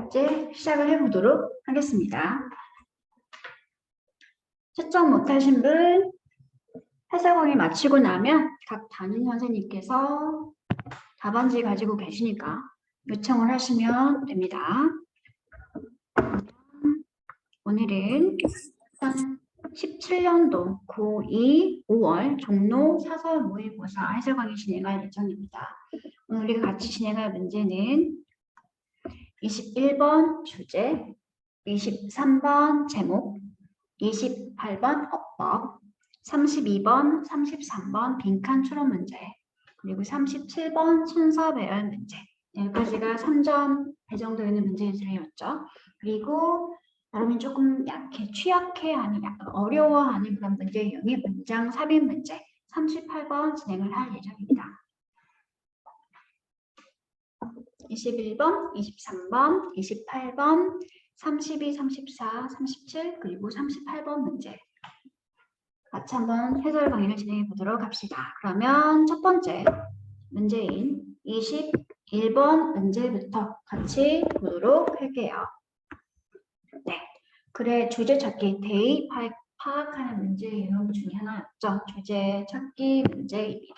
이제 시작을 해보도록 하겠습니다. 채점 못하신 분 해설 강의 마치고 나면 각 담임 선생님께서 답안지 가지고 계시니까 요청을 하시면 됩니다. 오늘은 2017년도 고2 5월 종로 사설 모의고사 해설 강의 진행할 예정입니다. 오늘 우리가 같이 진행할 문제는 21번 주제, 23번 제목, 28번 어법, 32번, 33번 빈칸 추론 문제, 그리고 37번 순서 배열 문제. 여기까지가 3점 배정되어 있는 문제들이었죠. 그리고 여러분이 조금 취약해하는, 약간 어려워하는 그런 문제 유형의 문장 삽입 문제 38번 진행을 할 예정입니다. 21번, 23번, 28번, 32, 34, 37, 그리고 38번 문제 같이 한번 해설 강의를 진행해 보도록 합시다. 그러면 첫 번째 문제인 21번 문제부터 같이 보도록 할게요. 네, 글의 주제 찾기, 대입 파악하는 문제 유형 중에 하나였죠. 주제 찾기 문제입니다.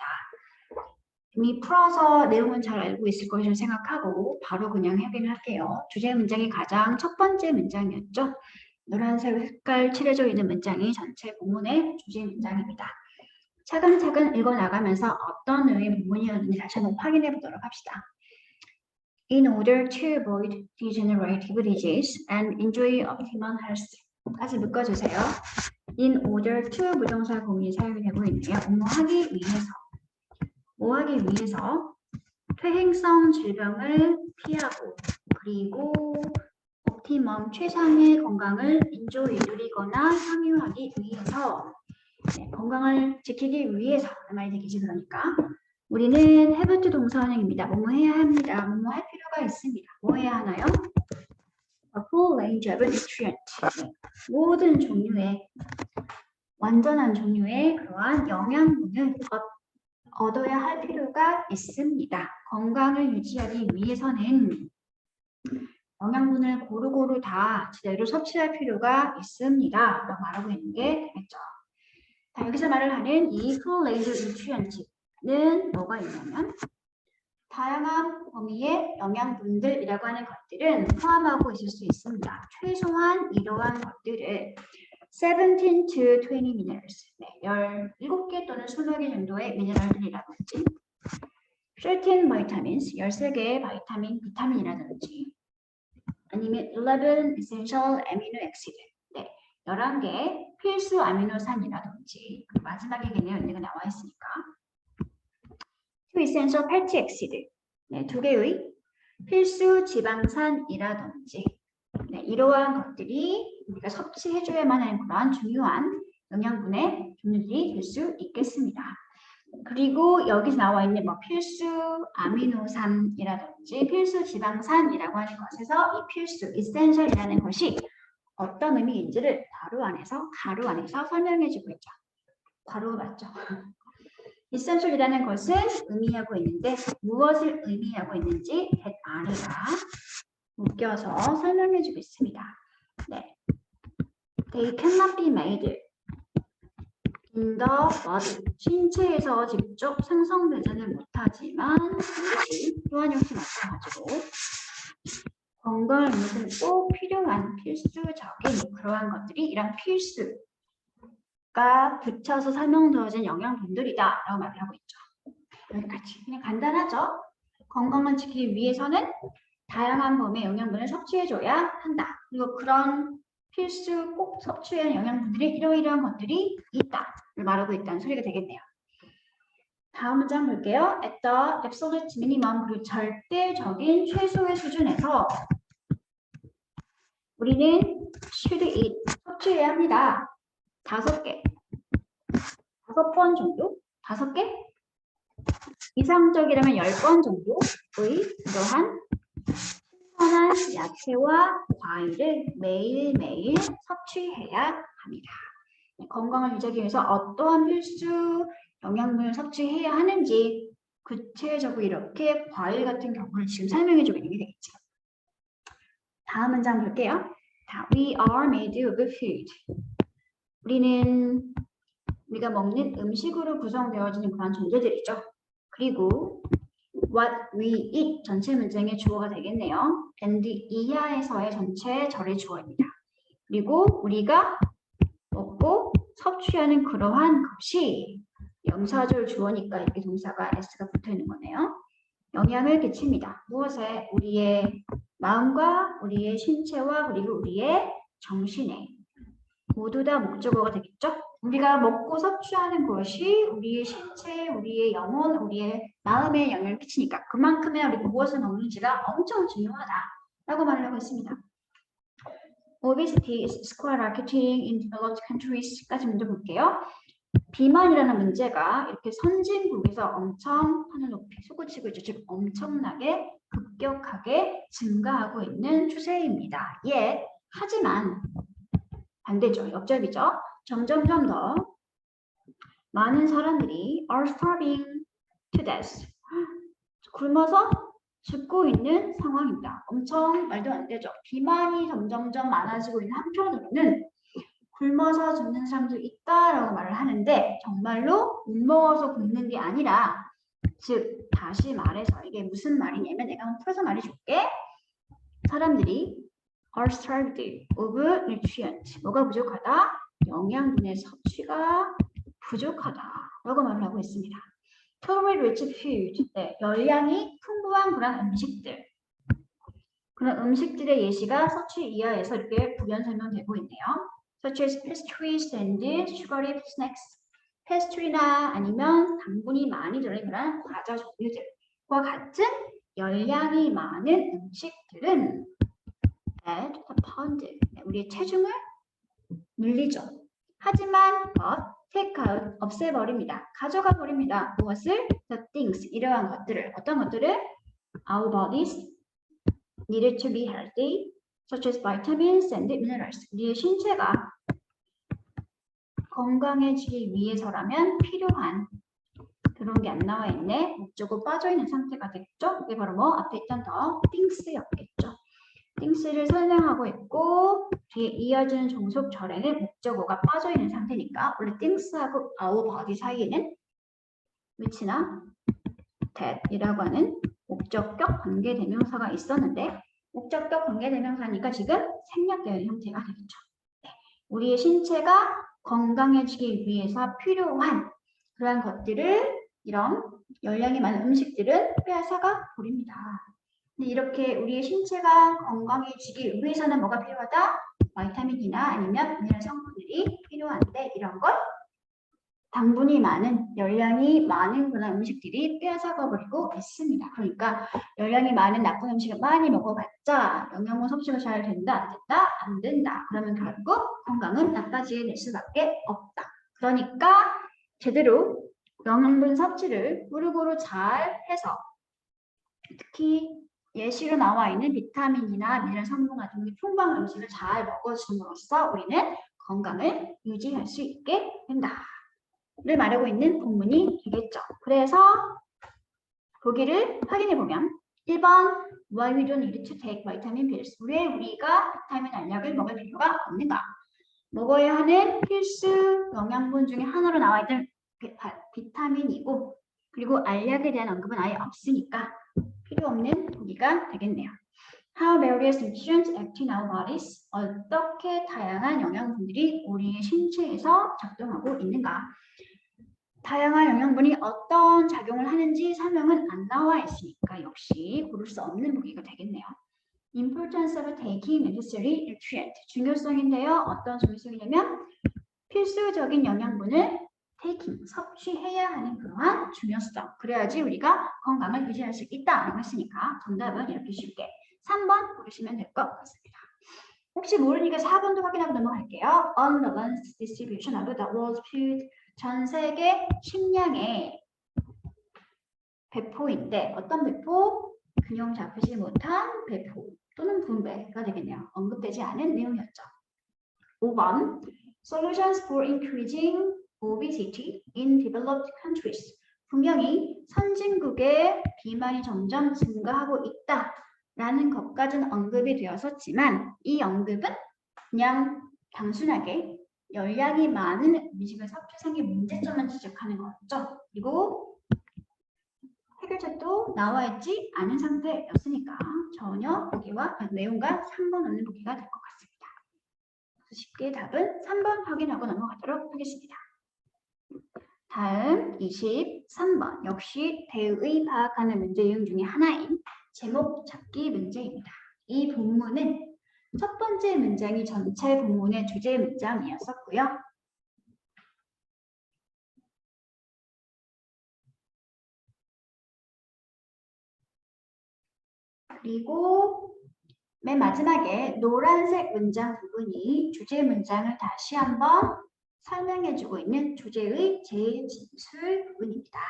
이미 풀어서 내용은 잘 알고 있을 것이라 생각하고 바로 그냥 확인할게요. 주제 문장이 가장 첫 번째 문장이었죠. 노란색 색깔 칠해져 있는 문장이 전체 본문의 주제 문장입니다. 차근차근 읽어나가면서 어떤 내용의 본문이었는지 다시 한번 확인해 보도록 합시다. In order to avoid degenerative disease and enjoy optimal health까지 묶어주세요. In order to 부정사 공이 사용이 되고 있네요. 뭐하기 위해서. 뭐하기 위해서 퇴행성 질병을 피하고 그리고 옵티멈 최상의 건강을 누리거나 향유하기 위해서 건강을 지키기 위해서 말이 되겠지. 그러니까 우리는 have to 동사원형입니다. 뭐뭐 해야 합니다. 뭐뭐 할 필요가 있습니다. 뭐 해야 하나요? A full range of nutrients. 모든 종류의 완전한 종류의 그러한 영양분을 얻어야 할 필요가 있습니다. 건강을 유지하기 위해서는 영양분을 고루고루 다 제대로 섭취할 필요가 있습니다. 라고 말하고 있는 게 되겠죠. 자, 여기서 말을 하는 이 full range nutrients는 뭐가 있냐면 다양한 범위의 영양분들이라고 하는 것들은 포함하고 있을 수 있습니다. 최소한 이러한 것들을 17 to 20 minerals, 17개 또는 20개 정도의 미네랄들이라든지 13 vitamins, 13개의 비타민이라든지 아니면 11 essential amino acid, 11개의 필수 아미노산이라든지 마지막이겠네요. 여기가 나와 있으니까 2 essential fatty acid, 2개의 필수 지방산이라든지 이러한 것들이 우리가 섭취해줘야만 하는 그러한 중요한 영양분의 종류들이 될 수 있겠습니다. 그리고 여기서 나와 있는 필수 아미노산이라든지 필수 지방산이라고 하는 것에서 이 필수, essential이라는 것이 어떤 의미인지를 가로 안에서 설명해주고 있죠. 가로 맞죠? essential이라는 것은 의미하고 있는데 무엇을 의미하고 있는지 아래가 묶여서 설명해주고 있습니다. They cannot be made in the body. 신체에서 직접 생성되지는 못하지만 교환형식 마찬가지로 건강을 위해서는 꼭 필요한 필수적인 그러한 것들이 이런 필수가 붙여서 설명되어진 영양분들이다 라고 말을 하고 있죠. 여기까지 그냥 간단하죠. 건강을 지키기 위해서는 다양한 범위의 영양분을 섭취해줘야 한다. 그리고 그런 필수 꼭 섭취해야 하는 영양분들이 이러이러한 것들이 있다를 말하고 있다는 소리가 되겠네요. 다음 문장 볼게요. At the absolute minimum, 그리고 절대적인 최소의 수준에서 우리는 should eat, 섭취해야 합니다. 5개, 5번 정도? 5개? 이상적이라면 10번 정도의 그러한 신선한 야채와 과일을 매일매일 섭취해야 합니다. 건강을 유지하기 위해서 어떠한 필수 영양분을 섭취해야 하는지 구체적으로 이렇게 과일 같은 경우를 지금 설명해주고 있는 게 되겠죠. 다음 문장 볼게요. We are made of food. 우리가 먹는 음식으로 구성되어지는 그런 존재들이죠. 그리고 what we eat 전체 문장의 주어가 되겠네요. and 이하에서의 전체 절의 주어입니다. 그리고 우리가 먹고 섭취하는 그러한 것이 명사절 주어니까 이렇게 동사가 s가 붙어 있는 거네요. 영향을 끼칩니다. 무엇에? 우리의 마음과 우리의 신체와 그리고 우리의 정신에 모두 다 목적어가 되겠죠? 우리가 먹고 섭취하는 것이 우리의 신체, 우리의 영혼, 우리의 마음에 영향을 끼치니까 그만큼의 우리가 무엇을 먹는지가 엄청 중요하다라고 말을 하고 있습니다. Obesity is skyrocketing in developed countries.까지 먼저 볼게요. 비만이라는 문제가 이렇게 선진국에서 엄청 하늘 높이 솟구치고 있죠. 즉 엄청나게 급격하게 증가하고 있는 추세입니다. 하지만 반대죠. 역접이죠. 점점점 더 많은 사람들이 are starving to death. 굶어서 죽고 있는 상황입니다. 엄청 말도 안 되죠. 비만이 점점점 많아지고 있는 한편으로는 굶어서 죽는 사람도 있다라고 말을 하는데 정말로 못 먹어서 굶는 게 아니라 즉 다시 말해서 이게 무슨 말이냐면 내가 한번 풀어서 말해줄게. 사람들이 are starved of nutrient. 뭐가 부족하다? 영양분의 섭취가 부족하다라고 말을 하고 있습니다. Calorie rich food. 네, 열량이 풍부한 그런 음식들. 그런 음식들의 예시가 서치 이하에서 이렇게 부연 설명되고 있네요. Such as pastries and sugary snacks. 페스트리나 아니면 당분이 많이 들어있는 그런 과자 종류들과 같은 열량이 많은 음식들은 add the pound. 우리의 체중을 늘리죠. 하지만 take out, 없애버립니다. 가져가 버립니다. 무엇을? The things, 이러한 것들을. 어떤 것들을? Our bodies needed to be healthy, such as vitamins and minerals. 우리의 신체가 건강해지기 위해서라면 필요한 그런 게 안 나와 있네. 목적어 빠져 있는 상태가 됐죠. 이게 바로 뭐 앞에 있던 더 things였겠죠. things를 설명하고 있고 뒤에 이어지는 종속절에는 목적어가 빠져 있는 상태니까 원래 things하고 our body 사이에는 which나 that이라고 하는 목적격 관계대명사가 있었는데 목적격 관계대명사니까 지금 생략되어 있는 형태가 되겠죠. 네. 우리의 신체가 건강해지기 위해서 필요한 그러한 것들을 이런 열량이 많은 음식들은 빼앗아가 버립니다. 근데 이렇게 우리의 신체가 건강해지기 위해서는 뭐가 필요하다? 바이타민이나 아니면 미네랄 성분들이 필요한데 이런 걸 당분이 많은, 열량이 많은 그런 음식들이 빼앗아가 버리고 있습니다. 그러니까 열량이 많은 나쁜 음식을 많이 먹어봤자 영양분 섭취가 잘 된다, 안 된다? 안 된다. 그러면 결국 건강은 나빠지게 될 수밖에 없다. 그러니까 제대로 영양분 섭취를 고루고루 잘 해서 특히 예시로 나와 있는 비타민이나 미네랄 성분 같은 풍부한 음식을 잘 먹어줌으로써 우리는 건강을 유지할 수 있게 된다. 를 말하고 있는 본문이 되겠죠. 그래서 보기를 확인해 보면 1번 Why we don't need to take vitamin pills. 왜 우리가 비타민 알약을 먹을 필요가 없는가? 먹어야 하는 필수 영양분 중에 하나로 나와 있는 비타민이고 그리고 알약에 대한 언급은 아예 없으니까 필요 없는 보기가 되겠네요. How various nutrients act in our bodies. 어떻게 다양한 영양분들이 우리의 신체에서 작동하고 있는가? 다양한 영양분이 어떤 작용을 하는지 설명은 안 나와 있으니까 역시 고를 수 없는 보기가 되겠네요. Importance of taking necessary nutrient. 중요성인데요. 어떤 중요성이냐면 필수적인 영양분을 taking, 섭취해야 하는 그러한 중요성. 그래야지 우리가 건강을 유지할 수 있다라고 했으니까 정답은 이렇게 쉽게 3번 고르시면 될 것 같습니다. 혹시 모르니까 4번도 확인하고 넘어갈게요. Unbalanced distribution of the world's food. 전 세계 식량의 배포인데 어떤 배포? 균형 잡히지 못한 배포 또는 분배가 되겠네요. 언급되지 않은 내용이었죠. 5번 Solutions for increasing obesity in developed countries. 분명히 선진국의 비만이 점점 증가하고 있다라는 것까지는 언급이 되었었지만 이 언급은 그냥 단순하게 열량이 많은 음식을 섭취상의 문제점을 지적하는 거였죠. 그리고 해결책도 나와 있지 않은 상태였으니까 전혀 보기와 내용과 상관없는 보기가 될 것 같습니다. 쉽게 답은 3번 확인하고 넘어가도록 하겠습니다. 다음 23번 역시 대의 파악하는 문제 유형 중에 하나인 제목 찾기 문제입니다. 이 본문은 첫 번째 문장이 전체 본문의 주제 문장이었었고요. 그리고 맨 마지막에 노란색 문장 부분이 주제 문장을 다시 한번 설명해주고 있는 주제의 재진술 부분입니다.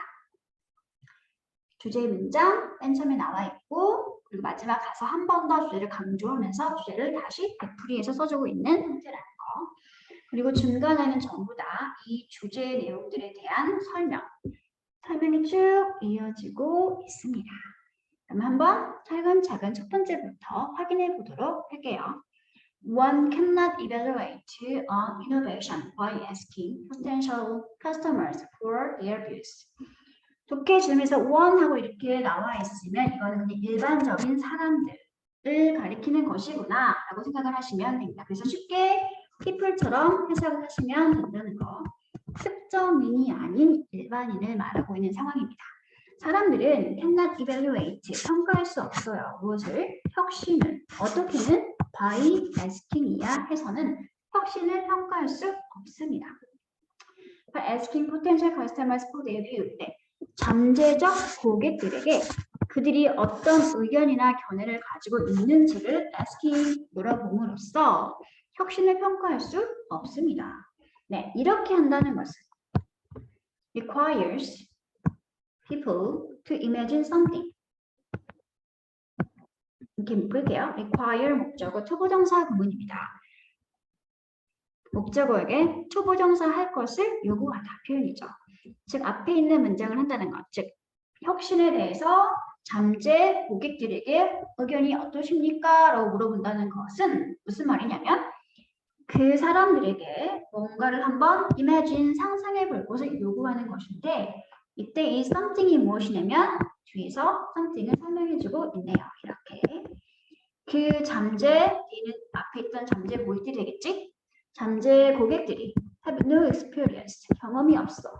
주제 문장 맨 처음에 나와 있고 그리고 마지막 가서 한 번 더 주제를 강조하면서 주제를 다시 되풀이해서 써주고 있는 형태라는 거. 그리고 중간에는 전부 다 이 주제 내용들에 대한 설명이 쭉 이어지고 있습니다. 그럼 한번 차근차근 첫 번째부터 확인해 보도록 할게요. One cannot evaluate an innovation by asking potential customers for their views. 독해 질문에서 one 하고 이렇게 나와 있으면 이거는 그냥 일반적인 사람들을 가리키는 것이구나 라고 생각을 하시면 됩니다. 그래서 쉽게 people처럼 해석을 하시면 된다는 거. 특정인이 아닌 일반인을 말하고 있는 상황입니다. 사람들은 cannot evaluate, 평가할 수 없어요. 무엇을? 혁신을. 어떻게는? by asking이야 해서는 혁신을 평가할 수 없습니다. by asking potential customers for their view. 네. 잠재적 고객들에게 그들이 어떤 의견이나 견해를 가지고 있는지를 asking 물어봄으로써 혁신을 평가할 수 없습니다. 네, 이렇게 한다는 것은 requires people to imagine something. 이렇게 묶을게요. require 목적어 초보정사 부분입니다. 목적어에게 초보정사 할 것을 요구하다 표현이죠. 즉 앞에 있는 문장을 한다는 것. 즉 혁신에 대해서 잠재 고객들에게 의견이 어떠십니까? 라고 물어본다는 것은 무슨 말이냐면 그 사람들에게 뭔가를 한번 imagine, 상상해 볼 것을 요구하는 것인데 이때 이 something이 무엇이냐면 뒤에서 something을 설명해주고 있네요. 이렇게 그 잠재, 뒤는 앞에 있던 잠재 고객들이 되겠지? 잠재 고객들이 have no experience, 경험이 없어.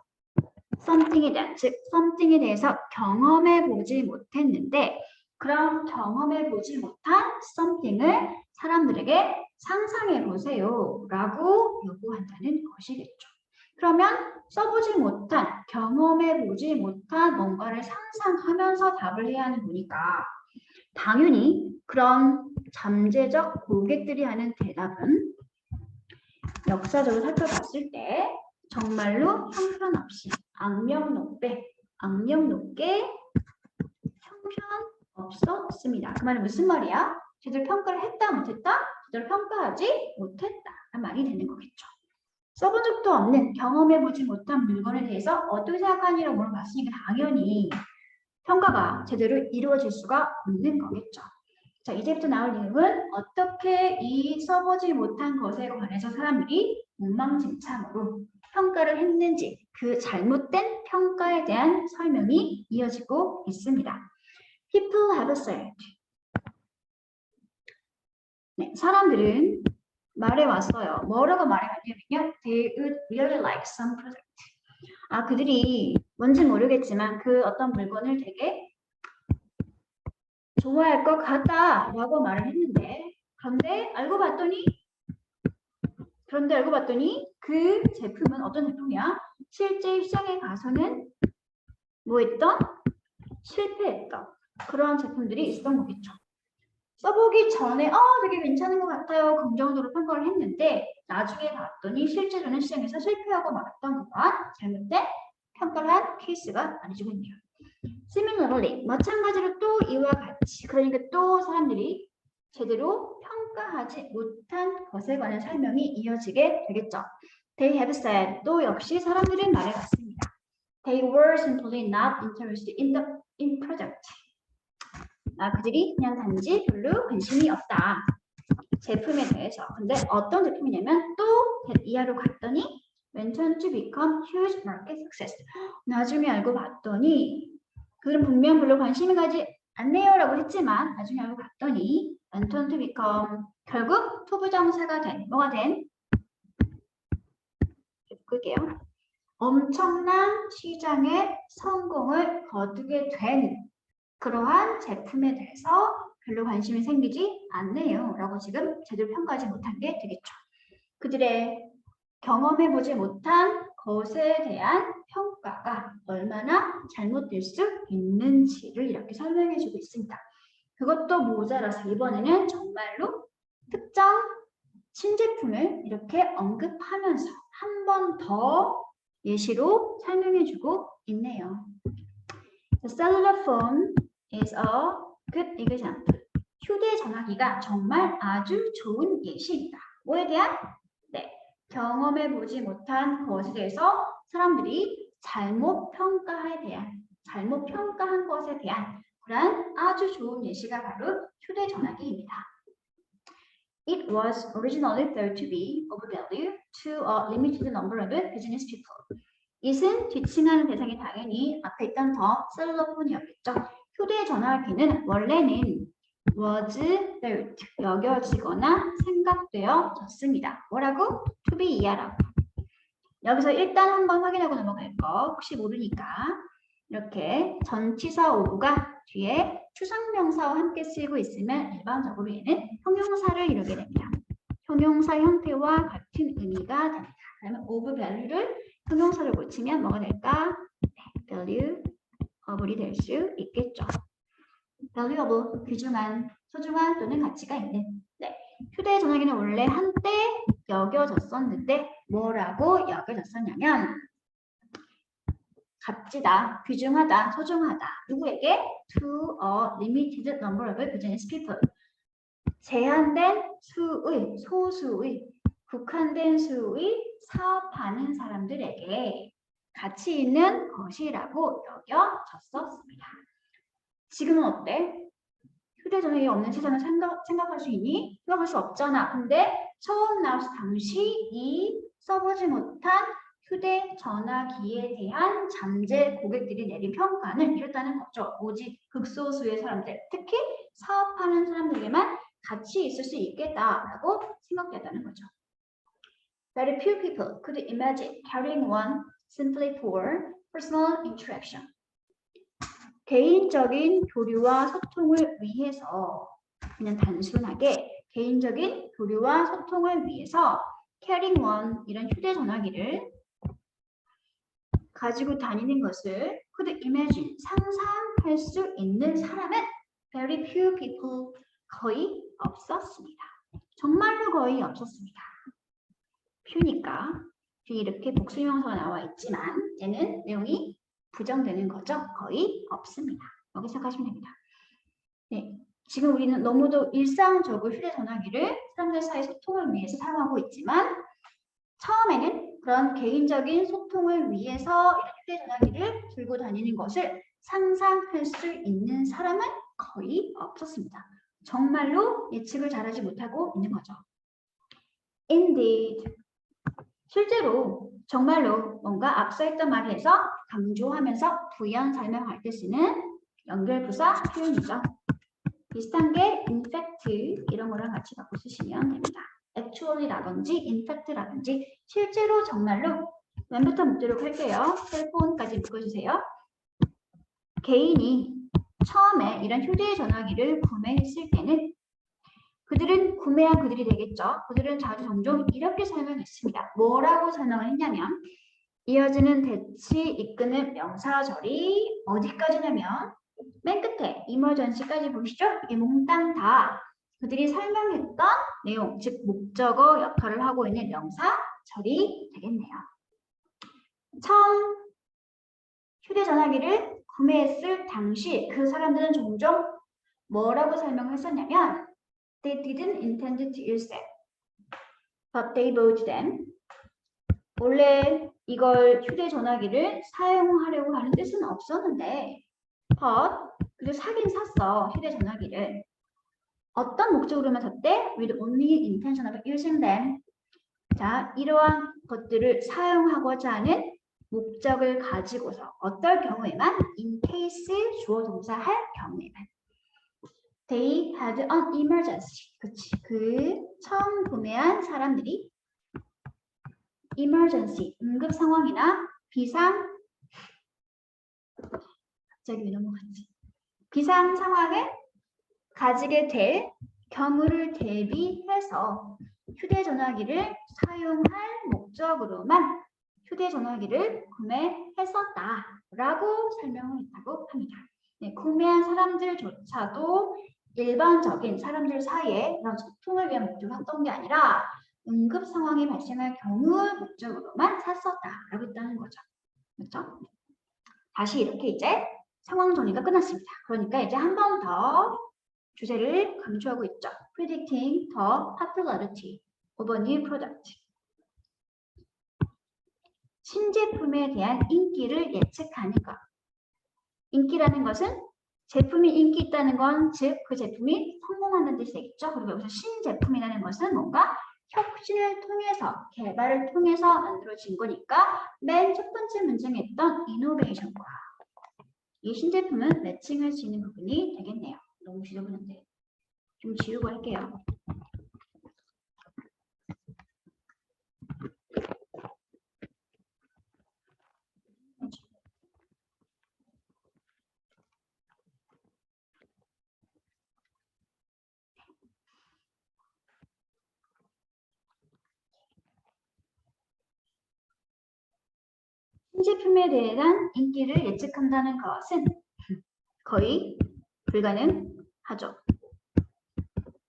something에 대한, 즉 something에 대해서 경험해 보지 못했는데 그런 경험해 보지 못한 something을 사람들에게 상상해 보세요 라고 요구한다는 것이겠죠. 그러면 써보지 못한, 경험해 보지 못한 뭔가를 상상하면서 답을 해야 하는 거니까 당연히 그런 잠재적 고객들이 하는 대답은 역사적으로 살펴봤을 때 정말로 형편없이 악명 높게 형편없었습니다. 그 말은 무슨 말이야? 제대로 평가를 했다 못했다? 제대로 평가하지 못했다라는 말이 되는 거겠죠. 써본 적도 없는 경험해보지 못한 물건에 대해서 어떻게 생각하니라고 물어봤으니까 당연히 평가가 제대로 이루어질 수가 없는 거겠죠. 자, 이제부터 나올 내용은 어떻게 이 써보지 못한 것에 관해서 사람들이 엉망진창으로 평가를 했는지 그 잘못된 평가에 대한 설명이 이어지고 있습니다. People have said. 네, 사람들은 말해왔어요. 뭐라고 말해왔냐면요. They would really like some product. 아, 그들이 뭔지 모르겠지만 그 어떤 물건을 되게 좋아할 것 같다라고 말을 했는데 그런데 알고 봤더니 그 제품은 어떤 제품이야? 실제 시장에 가서는 뭐 했던? 실패했던 그런 제품들이 있었던 거겠죠. 써보기 전에 되게 괜찮은 것 같아요. 긍정적으로 평가를 했는데 나중에 봤더니 실제로는 시장에서 실패하고 말았던 것과 잘못된 평가를 한 케이스가 많이 주고 있네요. Similarly, 마찬가지로 또 이와 같이, 그러니까 또 사람들이 제대로 평가하지 못한 것에 관한 설명이 이어지게 되겠죠. They have said, 또 역시 사람들은 말해봤습니다. They were simply not interested in project. 그들이 그냥 단지 별로 관심이 없다. 제품에 대해서. 근데 어떤 제품이냐면 또 이하로 갔더니 went on to become huge market success. 나중에 알고 봤더니 그들은 분명 별로 관심이 가지 않네요라고 했지만 나중에 알고 봤더니 went on to become 결국 투부정사가 된 뭐가 된? 볼게요. 엄청난 시장의 성공을 거두게 된 그러한 제품에 대해서 별로 관심이 생기지 않네요 라고 지금 제대로 평가하지 못한 게 되겠죠. 그들의 경험해보지 못한 것에 대한 평가가 얼마나 잘못될 수 있는지를 이렇게 설명해주고 있습니다. 그것도 모자라서 이번에는 정말로 특정 신제품을 이렇게 언급하면서 한 번 더 예시로 설명해주고 있네요. The cellular phone is a good example. 휴대전화기가 정말 아주 좋은 예시입니다. 뭐에 대한? 네, 경험해보지 못한 것에 대해서 사람들이 잘못 평가한 것에 대한 그런 아주 좋은 예시가 바로 휴대전화기입니다. It was originally thought to be of value to a limited number of business people. it은 뒤칭하는 대상이 당연히 앞에 있던 더 셀러폰이었겠죠. 휴대전화기는 원래는 was thought, 여겨지거나 생각되어졌습니다. 뭐라고? to be 이하라고. 여기서 일단 한번 확인하고 넘어갈 거 혹시 모르니까 이렇게 전치사 오브가 뒤에 추상명사와 함께 쓰이고 있으면 일반적으로 얘는 형용사를 이루게 됩니다. 형용사 형태와 같은 의미가 됩니다. 그러면 of value를 형용사를 고치면 뭐가 될까? value of이 될 수 있겠죠. valuable, 귀중한, 소중한 또는 가치가 있는. 네, 휴대전화기는 원래 한때 여겨졌었는데 뭐라고 여겨졌었냐면 값지다, 귀중하다, 소중하다. 누구에게? To a limited number of business people. 제한된 수의, 소수의, 국한된 수의 사업하는 사람들에게 가치 있는 것이라고 여겨졌었습니다. 지금은 어때? 휴대전화기 없는 세상을 생각할 수 있니? 생각할 수 없잖아. 근데 처음 나왔을 당시 이 써보지 못한 휴대전화기에 대한 잠재 고객들이 내린 평가는 이렇다는 거죠. 오직 극소수의 사람들, 특히 사업하는 사람들에게만 가치 있을 수 있겠다라고 생각됐다는 거죠. Very few people could imagine carrying one simply for personal interaction. 개인적인 교류와 소통을 위해서 그냥 단순하게 개인적인 교류와 소통을 위해서 carrying one 이런 휴대전화기를 가지고 다니는 것을 could imagine 상상할 수 있는 사람은 very few people 거의 없었습니다. 정말로 거의 없었습니다. few니까 뒤에 이렇게 복수명사가 나와 있지만 얘는 내용이 부정되는 거죠. 거의 없습니다. 여기 생각하시면 됩니다. 네, 지금 우리는 너무도 일상적으로 휴대전화기를 사람들 사이 소통을 위해서 사용하고 있지만 처음에는 그런 개인적인 소통을 위해서 휴대전화기를 들고 다니는 것을 상상할 수 있는 사람은 거의 없었습니다. 정말로 예측을 잘하지 못하고 있는 거죠. Indeed, 실제로 정말로 뭔가 앞서 했던 말을 해서 강조하면서 부연 설명할 때 쓰는 연결부사 표현이죠. 비슷한 게 in fact 이런 거랑 같이 갖고 쓰시면 됩니다. actually라든지 in fact라든지 실제로 정말로 맨부터 묶도록 할게요. 셀폰까지 묶어주세요. 개인이 처음에 이런 휴대전화기를 구매했을 때는 그들은 구매한 그들이 되겠죠. 그들은 자주 종종 이렇게 설명했습니다. 뭐라고 설명을 했냐면 이어지는 대치 이끄는 명사절이 어디까지냐면 맨 끝에 emergency까지 보시죠. 이게 몽땅 다 그들이 설명했던 내용, 즉 목적어 역할을 하고 있는 명사절이 되겠네요. 처음 휴대전화기를 구매했을 당시 그 사람들은 종종 뭐라고 설명을 했었냐면 They didn't intend to use them, but they bought them. 원래 이걸 휴대전화기를 사용하려고 하는 뜻은 없었는데 but 그래도 사긴 샀어, 휴대전화기를. 어떤 목적으로만 샀대? With only intention of using them. 자, 이러한 것들을 사용하고자 하는 목적을 가지고서 어떨 경우에만 in case 주어 동사 할 경우에만 they had an emergency. 그치. 그 처음 구매한 사람들이 emergency, 응급 상황이나 비상, 갑자기 왜 넘어갔지? 비상 상황을 가지게 될 경우를 대비해서 휴대전화기를 사용할 목적으로만 휴대전화기를 구매했었다라고 설명을 했다고 합니다. 네, 구매한 사람들조차도 일반적인 사람들 사이에 그런 소통을 위한 목적으로 했던 게 아니라 응급 상황이 발생할 경우의 목적으로만 샀었다라고 했다는 거죠. 그렇죠? 다시 이렇게 이제 상황 정리가 끝났습니다. 그러니까 이제 한 번 더 주제를 강조하고 있죠. Predicting the popularity of a new product. 신제품에 대한 인기를 예측하는 것. 인기라는 것은 제품이 인기 있다는 건 즉 그 제품이 성공한다는 뜻이겠죠. 그리고 여기서 신제품이라는 것은 뭔가 혁신을 통해서 개발을 통해서 만들어진 거니까 맨 첫 번째 문장에 있던 이노베이션과 이 신제품은 매칭할 수 있는 부분이 되겠네요. 너무 지저분한데 좀 지우고 할게요. 신제품에 대한 인기를 예측한다는 것은 거의 불가능하죠.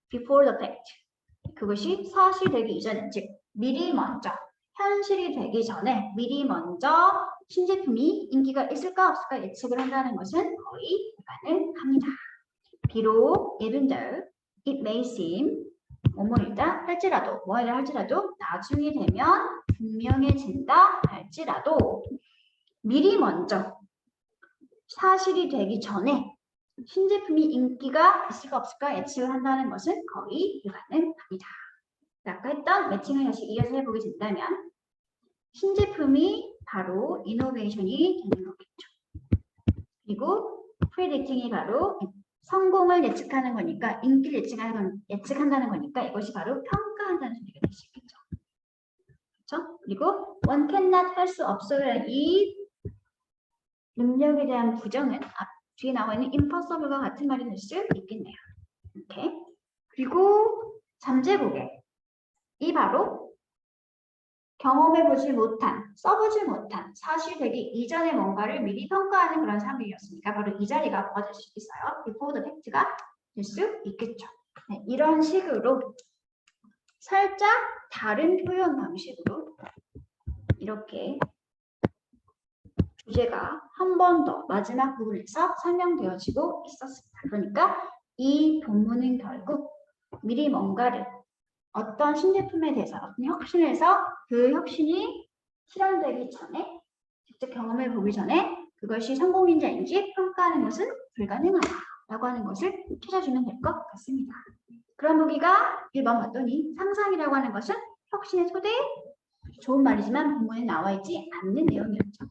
Before the fact. 그것이 사실되기 이전에, 즉 미리 먼저, 현실이 되기 전에 미리 먼저 신제품이 인기가 있을까 없을까 예측을 한다는 것은 거의 불가능합니다. 비록 even though it may seem 뭐뭐이다 할지라도 뭐이다 할지라도 나중에 되면 분명해진다 할지라도 미리 먼저 사실이 되기 전에 신제품이 인기가 있을까 없을까 예측을 한다는 것은 거의 불가능합니다. 아까 했던 매칭을 다시 이어서 해보게 된다면 신제품이 바로 이노베이션이 되는 거겠죠. 그리고 predicting이 바로 성공을 예측하는 거니까 인기를 예측한다는 거니까 이것이 바로 평가한다는 소리가 될 수 있겠죠. 그렇죠? 그리고 one cannot 할 수 없어라는 이 능력에 대한 부정은 뒤에 나와 있는 impossible과 같은 말이 될 수 있겠네요. 이렇게. 그리고 잠재고개. 이 바로 경험해보지 못한, 써보지 못한, 사실되기 이전의 뭔가를 미리 평가하는 그런 상황이었으니까 바로 이 자리가 뭐가 될 수 있어요? before the fact가 될 수 있겠죠. 네, 이런 식으로 살짝 다른 표현 방식으로 이렇게 주제가 한 번 더 마지막 부분에서 설명되어지고 있었습니다. 그러니까 이 본문은 결국 미리 뭔가를 어떤 신제품에 대해서 어떤 혁신을 해서 그 혁신이 실현되기 전에 직접 경험해 보기 전에 그것이 성공인지인지 평가하는 것은 불가능하다라고 하는 것을 찾아주면 될 것 같습니다. 그런 보기가 1번 봤더니 상상이라고 하는 것은 혁신의 소대, 좋은 말이지만 본문에 나와 있지 않는 내용이었죠.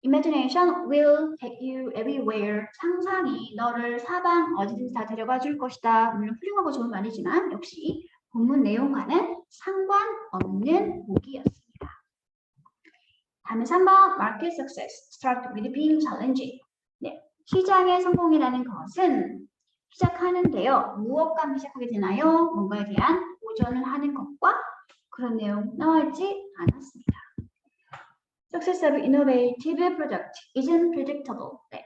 Imagination will take you everywhere. 상상이 너를 사방 어디든지 다 데려가 줄 것이다. 물론 훌륭하고 좋은 말이지만 역시 본문 내용과는 상관없는 보기였습니다. 다음에 3번 Market success start with being challenging. 네, 시장의 성공이라는 것은 시작하는데요. 무엇과 시작하게 되나요? 뭔가에 대한 도전을 하는 것과 그런 내용 나와 있지 않았습니다. Success of innovative product isn't predictable. 네.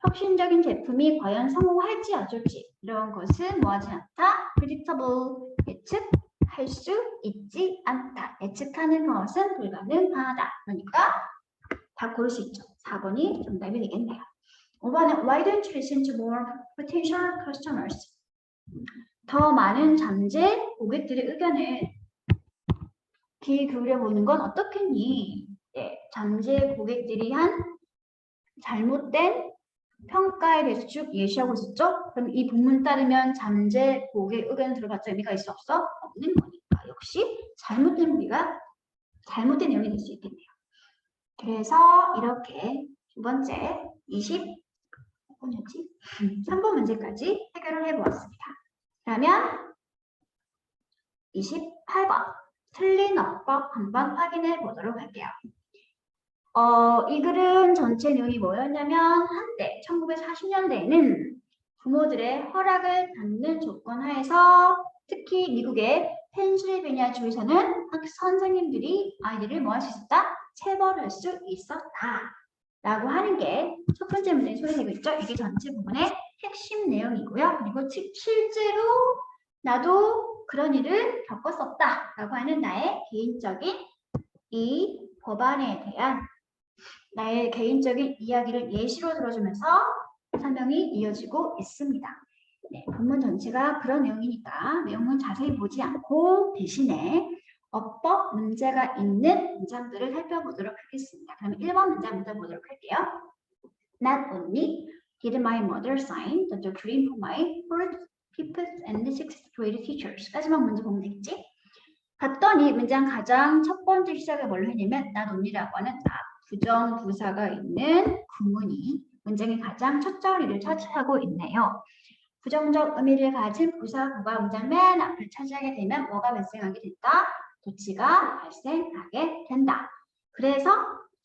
혁신적인 제품이 과연 성공할지 어쩔지 이런 것은 뭐하지 않다? predictable. 예측할 수 있지 않다. 예측하는 것은 불가능하다. 그러니까 다 고를 수 있죠. 4번이 정답이 되겠네요. 5번은 Why don't you listen to more potential customers? 더 많은 잠재 고객들의 의견을 귀 기울여보는 건 어떻겠니? 네, 잠재 고객들이 한 잘못된 평가에 대해서 쭉 예시하고 있었죠? 그럼 이 본문 따르면 잠재 고객 의견을 들어봤자 의미가 있어 없어? 없는 거니까. 역시 잘못된 내용이 될 수 있겠네요. 그래서 이렇게 두 번째 3번 문제까지 해결을 해보았습니다. 그러면 28번 틀린 어법 한번 확인해 보도록 할게요. 이 글은 전체 내용이 뭐였냐면 한때 1940년대에는 부모들의 허락을 받는 조건 하에서 특히 미국의 펜실베니아 주에서는 선생님들이 아이들을 뭐 할 수 있었다? 체벌할 수 있었다. 라고 하는 게 첫 번째 문제에 소개되고 있죠. 이게 전체 부분의 핵심 내용이고요. 그리고 실제로 나도 그런 일을 겪었었다. 라고 하는 나의 개인적인 이 법안에 대한 나의 개인적인 이야기를 예시로 들어주면서 설명이 이어지고 있습니다. 네, 본문 전체가 그런 내용이니까 내용은 자세히 보지 않고 대신에 어법 문제가 있는 문장들을 살펴보도록 하겠습니다. 그럼 1번 문장 먼저 보도록 할게요. Not only did my mother sign the decree for my fourth, fifth, and sixth grade teachers. 까지만 먼저 보면 되겠지? 봤더니 문장 가장 첫 번째 시작을 뭘로 했냐면 not only라고 하는 부정부사가 있는 구문이 문장의 가장 첫 자리를 차지하고 있네요. 부정적 의미를 가진 부사구가 문장 맨 앞을 차지하게 되면 뭐가 발생하게 된다? 도치가 발생하게 된다. 그래서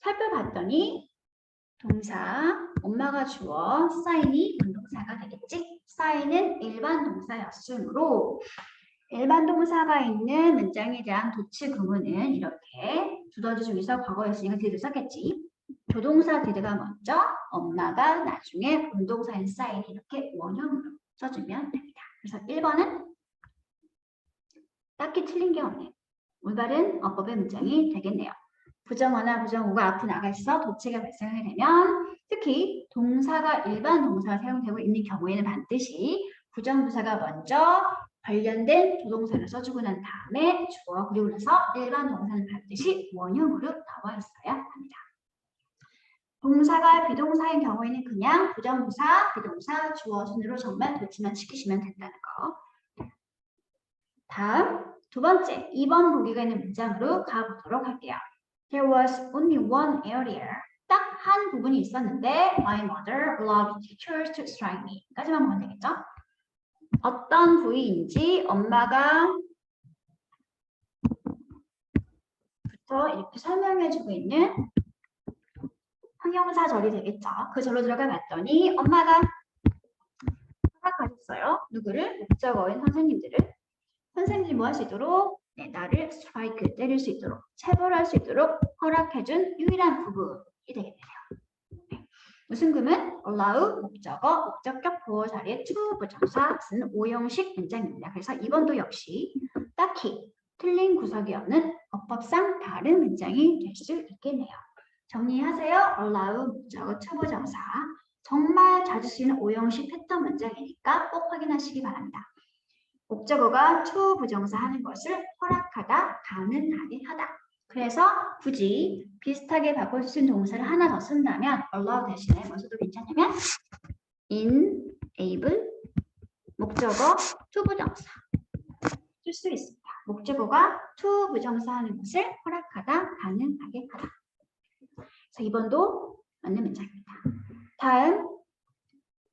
살펴봤더니 동사, 엄마가 주어, sign이 분동사가 되겠지? sign은 일반 동사였으므로 일반 동사가 있는 문장에 대한 도치 구문은 이렇게 두더지 중에서 과거였으니까 did 썼겠지. 조동사 did가 먼저, 엄마가 나중에 분동사인 sign 이렇게 원형으로 써주면 됩니다. 그래서 1번은 딱히 틀린 게 없네요. 올바른 어법의 문장이 되겠네요. 부정어나 부정어가 앞으로 나가 있어 도치가 발생하게 되면 특히 동사가 일반 동사가 사용되고 있는 경우에는 반드시 부정부사가 먼저 관련된 조동사를 써주고 난 다음에 주어 그리고 나서 일반 동사는 반드시 원형으로 나와 있어야 합니다. 동사가 비동사인 경우에는 그냥 부정부사, 비동사, 주어 순으로 정말 도치만 시키시면 된다는 거. 다음 두 번째 2번 보기가 있는 문장으로 가보도록 할게요. There was only one area. 딱 한 부분이 있었는데 My mother allowed teachers to strike me. 까지만 보면 되겠죠? 어떤 부위인지 엄마가 부터 이렇게 설명해주고 있는 형용사절이 되겠죠. 그 절로 들어가 봤더니 엄마가 허락하셨어요. 누구를? 목적어인 선생님들이 뭐 할 수 있도록? 네, 나를 스트라이크, 때릴 수 있도록, 체벌할 수 있도록 허락해준 유일한 부분이 되겠네요. 네. 무슨 구문? allow, 목적어, 목적격 보호 자리에 to 부정사 쓴 5형식 문장입니다. 그래서 이번도 역시 딱히 틀린 구석이 없는 어법상 다른 문장이 될 수 있겠네요. 정리하세요. allow, 목적어, to 부정사. 정말 자주 쓰이는 5형식 패턴 문장이니까 꼭 확인하시기 바랍니다. 목적어가 to 부정사 하는 것을 허락하다, 가능하게 하다. 그래서 굳이 비슷하게 바꿔 쓰신 동사를 하나 더 쓴다면 allow 대신에 뭐 써도 괜찮냐면 enable, 목적어 to 부정사 쓸 수 있습니다. 목적어가 to 부정사 하는 것을 허락하다, 가능하게 하다. 그래서 이번도 맞는 문장입니다. 다음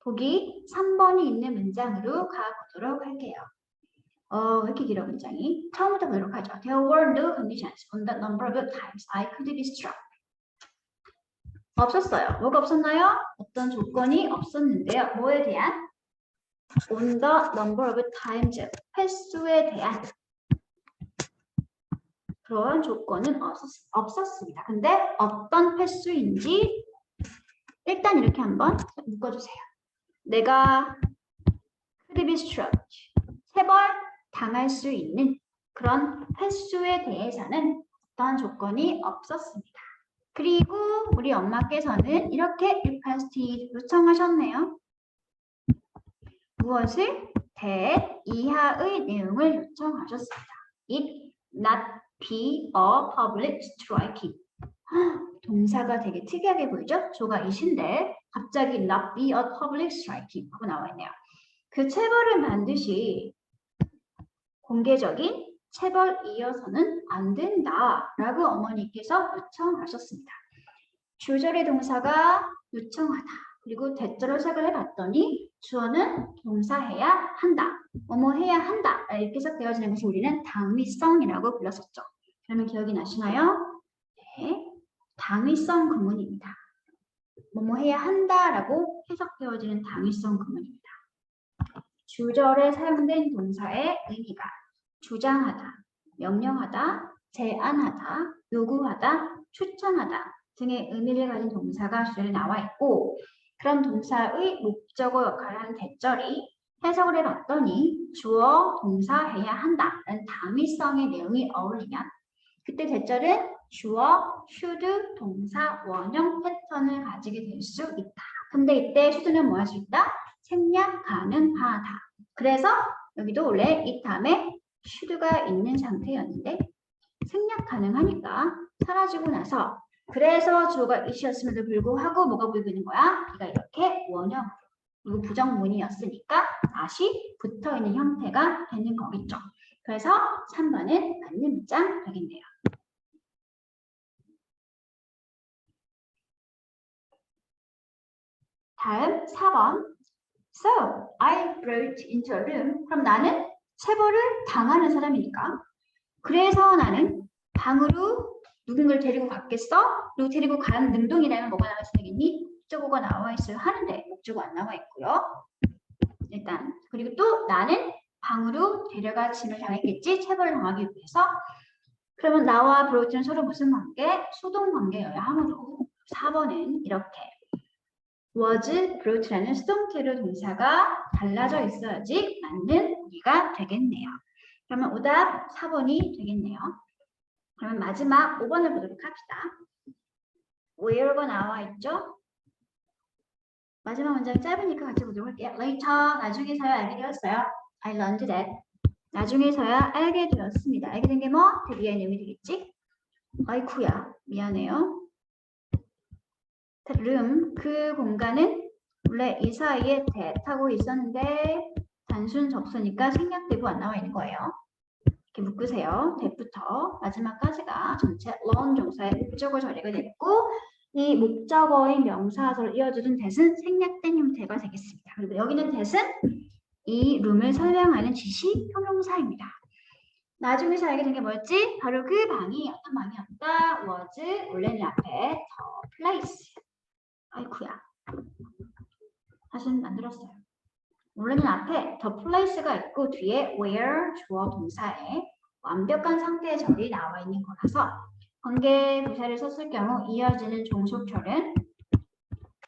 보기 3번이 있는 문장으로 가보도록 할게요. 왜 이렇게 길어 문장이? 처음부터 보도록 하죠. There were no conditions on the number of times I could be struck. 없었어요. 뭐가 없었나요? 어떤 조건이 없었는데요. 뭐에 대한? On the number of times, 횟수에 대한 그런 조건은 없었습니다. 근데 어떤 횟수인지 일단 이렇게 한번 묶어주세요. 내가 could be struck, 체벌 당할 수 있는 그런 횟수에 대해서는 어떤 조건이 없었습니다. 그리고 우리 엄마께서는 이렇게 request 요청하셨네요. 무엇을? that 이하의 내용을 요청하셨습니다. It not be a public striking. 동사가 되게 특이하게 보이죠? 조가 it인데 갑자기 not be a public striking 하고 나와 있네요. 그 체벌은 반드시 공개적인 체벌이어서는 안 된다라고 어머니께서 요청하셨습니다. 주절의 동사가 요청하다. 그리고 대절로 시작을 해봤더니 주어는 동사해야 한다. 뭐뭐 해야 한다. 이렇게 시작되어지는 것을 우리는 당위성이라고 불렀었죠. 그러면 기억이 나시나요? 네, 당위성 구문입니다. 뭐뭐 해야 한다라고 해석되어지는 당위성 구문입니다. 주절에 사용된 동사의 의미가 주장하다, 명령하다, 제안하다, 요구하다, 추천하다 등의 의미를 가진 동사가 주절에 나와 있고 그런 동사의 목적어 역할을 하는 대절이 해석을 해봤더니 주어, 동사 해야 한다라는 당위성의 내용이 어울리면 그때 대절은 주어, should, 동사, 원형 패턴을 가지게 될 수 있다. 근데 이때 should는 뭐 할 수 있다? 생략 가능하다. 그래서 여기도 원래 이 다음에 should가 있는 상태였는데 생략 가능하니까 사라지고 나서 그래서 주어가 it이었음에도 불구하고 뭐가 보이고 있는 거야? 얘가 이렇게 원형 그리고 부정문이었으니까 다시 붙어있는 형태가 되는 거겠죠. 그래서 3번은 맞는 문장 되겠네요. 다음 4번. So, I brought into a room. 그럼 나는 체벌을 당하는 사람이니까. 그래서 나는 방으로 누군가를 데리고 갔겠어? 그리고 데리고 간 능동이라면 뭐가 나와 있어야 되겠니? 목적어가 나와 있어야 하는데 목적어 안 나와 있고요. 일단 그리고 또 나는 방으로 데려가 짐을 당했겠지? 체벌을 당하기 위해서. 그러면 나와 brough트는 서로 무슨 관계? 수동 관계여야 하므로 4번은 이렇게 was brought라는 수동태로 동사가 달라져 있어야지 맞는 보기가 되겠네요. 그러면 오답 4번이 되겠네요. 그러면 마지막 5번을 보도록 합시다. where가 나와 있죠? 마지막 문장이 짧으니까 같이 보도록 할게요. Later, 나중에서야 알게 되었어요. I learned that. 나중에서야 알게 되었습니다. 알게 된 게 뭐? 대비한 의미 되겠지? 아이쿠야, 미안해요. room, 그 공간은 원래 이 사이에 that하고 있었는데 단순 접수니까 생략되고 안 나와 있는 거예요. 이렇게 묶으세요. that부터 마지막까지가 전체 learn 동사의 목적어 처리가 됐고 이 목적어의 명사절을 이어주는 that은 생략된 형태가 되겠습니다. 그리고 여기는 that은 이 룸을 설명하는 지시 형용사입니다. 나중에서 알게 된 게 뭐였지? 바로 그 방이 어떤 방이었다? was 원래는 앞에 the place. 아이쿠야. 다시 만들었어요. 원래는 앞에 the place가 있고 뒤에 where 주어 동사에 완벽한 상태의 절이 나와 있는 거라서 관계 부사를 썼을 경우 이어지는 종속절은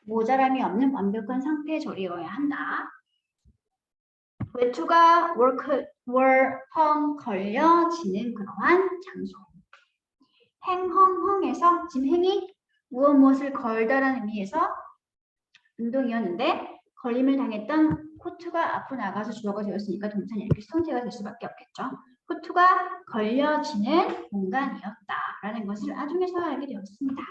모자람이 없는 완벽한 상태의 절이어야 한다. 외투가 헝 걸려지는 그러한 장소. 행헝헝에서 지금 행이 무엇을 걸다라는 의미에서 운동이었는데 걸림을 당했던 코트가 앞으로 나가서 주어가 되었으니까 동사는 이렇게 수동태가 될 수밖에 없겠죠. 코트가 걸려지는 공간이었다라는 것을 나중에서 알게 되었습니다.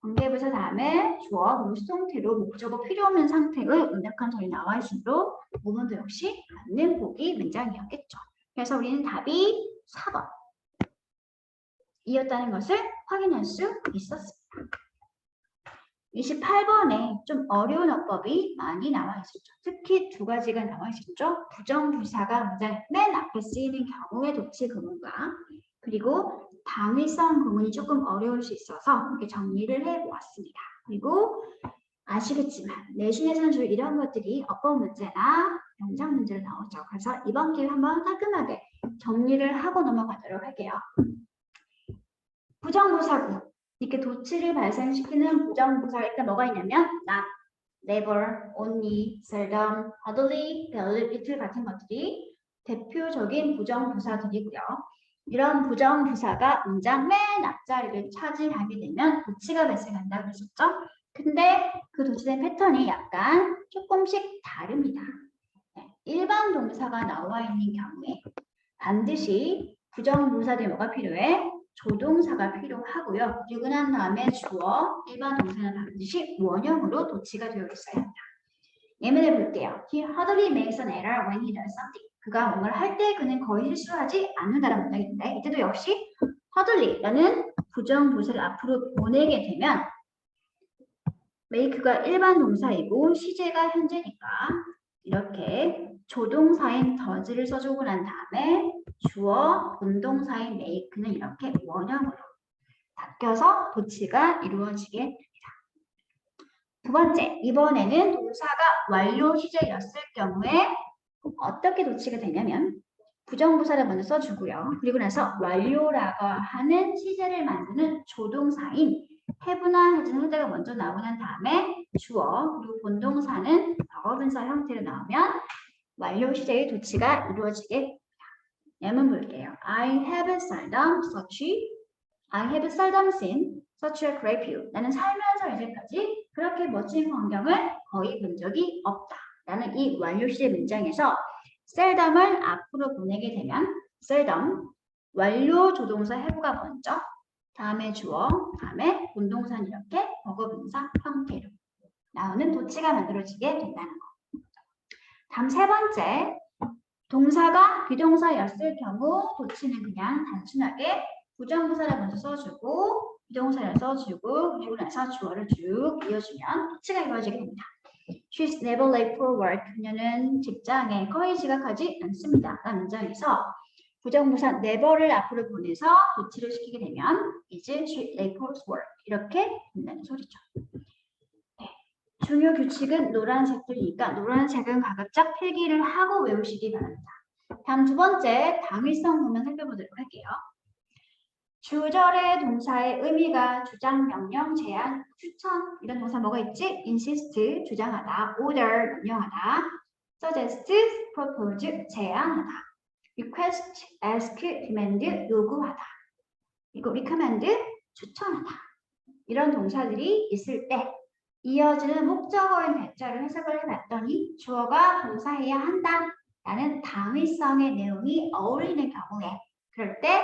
관계부사 다음에 주어 그리고 수동태로 목적어 필요 없는 상태의 완벽한 절이 나와 있으므로 부분도 역시 맞는 보기 문장이었겠죠. 그래서 우리는 답이 4번 이었다는 것을 확인할 수 있었습니다. 28번에 좀 어려운 어법이 많이 나와 있었죠. 특히 두 가지가 나와 있었죠. 부정부사가 문장 맨 앞에 쓰이는 경우의 도치 구문과 그리고 당위성 구문이 조금 어려울 수 있어서 이렇게 정리를 해보았습니다. 그리고 아시겠지만 내신에서는 주로 이런 것들이 어법 문제나 영장 문제로 나오죠. 그래서 이번 기회에 한번 깔끔하게 정리를 하고 넘어가도록 할게요. 부정부사구 이렇게 도치를 발생시키는 부정부사가 일단 뭐가 있냐면 not, never, only, seldom, hardly, barely, little 같은 것들이 대표적인 부정부사들이고요. 이런 부정부사가 문장 맨 앞자리를 차지하게 되면 도치가 발생한다고 그랬었죠? 근데 그 도치된 패턴이 약간 조금씩 다릅니다. 일반 동사가 나와 있는 경우에 반드시 부정부사 대모가 필요해. 조동사가 필요하고요. 그리고 난 다음에 주어, 일반 동사는 반드시 원형으로 도치가 되어 있어야 합니다. 예문을 볼게요. He hardly makes an error when he does something. 그가 뭔가를 할 때 그는 거의 실수하지 않는다라는 문장인데 이때도 역시 hardly라는 부정부사를 앞으로 보내게 되면 make가 일반 동사이고 시제가 현재니까 이렇게 조동사인 does를 써주고 난 다음에 주어 본동사인 make는 이렇게 원형으로 바뀌어서 도치가 이루어지게 됩니다. 두 번째, 이번에는 동사가 완료 시제였을 경우에 어떻게 도치가 되냐면 부정부사를 먼저 써주고요. 그리고 나서 완료라고 하는 시제를 만드는 조동사인 have나 has는 형태가 먼저 나오고 난 다음에 주어 그리고 본동사는 과거분사 형태로 나오면 완료 시제의 도치가 이루어지게 됩니다. 예문 볼게요. I have seldom seen such a great view. 나는 살면서 이제까지 그렇게 멋진 광경을 거의 본 적이 없다. 라는 이 완료 시제 문장에서 seldom을 앞으로 보내게 되면 seldom 완료 조동사 have가 먼저 다음에 주어, 다음에 본동사는 이렇게 과거분사 형태로 나오는 도치가 만들어지게 된다는 거. 다음 세 번째, 동사가 비동사였을 경우 도치는 그냥 단순하게 부정부사를 먼저 써주고 비동사를 써주고 그리고 나서 주어를 쭉 이어주면 도치가 이루어지게 됩니다. She's never late for work. 그녀는 직장에 거의 지각하지 않습니다. 라는 문장에서 부정부사 never를 앞으로 보내서 도치를 시키게 되면 is she late for work 이렇게 된다는 소리죠. 네. 중요 규칙은 노란색들이니까 노란색은 가급적 필기를 하고 외우시기 바랍니다. 다음 두 번째 당위성 부분 살펴보도록 할게요. 주절의 동사의 의미가 주장, 명령, 제안, 추천 이런 동사 뭐가 있지? insist, 주장하다, order, 명령하다, suggest, propose, 제안하다, request, ask, demand, 요구하다, 그리고 recommend, 추천하다 이런 동사들이 있을 때 이어지는 목적어인 대절을 해석을 해봤더니 주어가 동사해야 한다 라는 당위성의 내용이 어울리는 경우에 그럴 때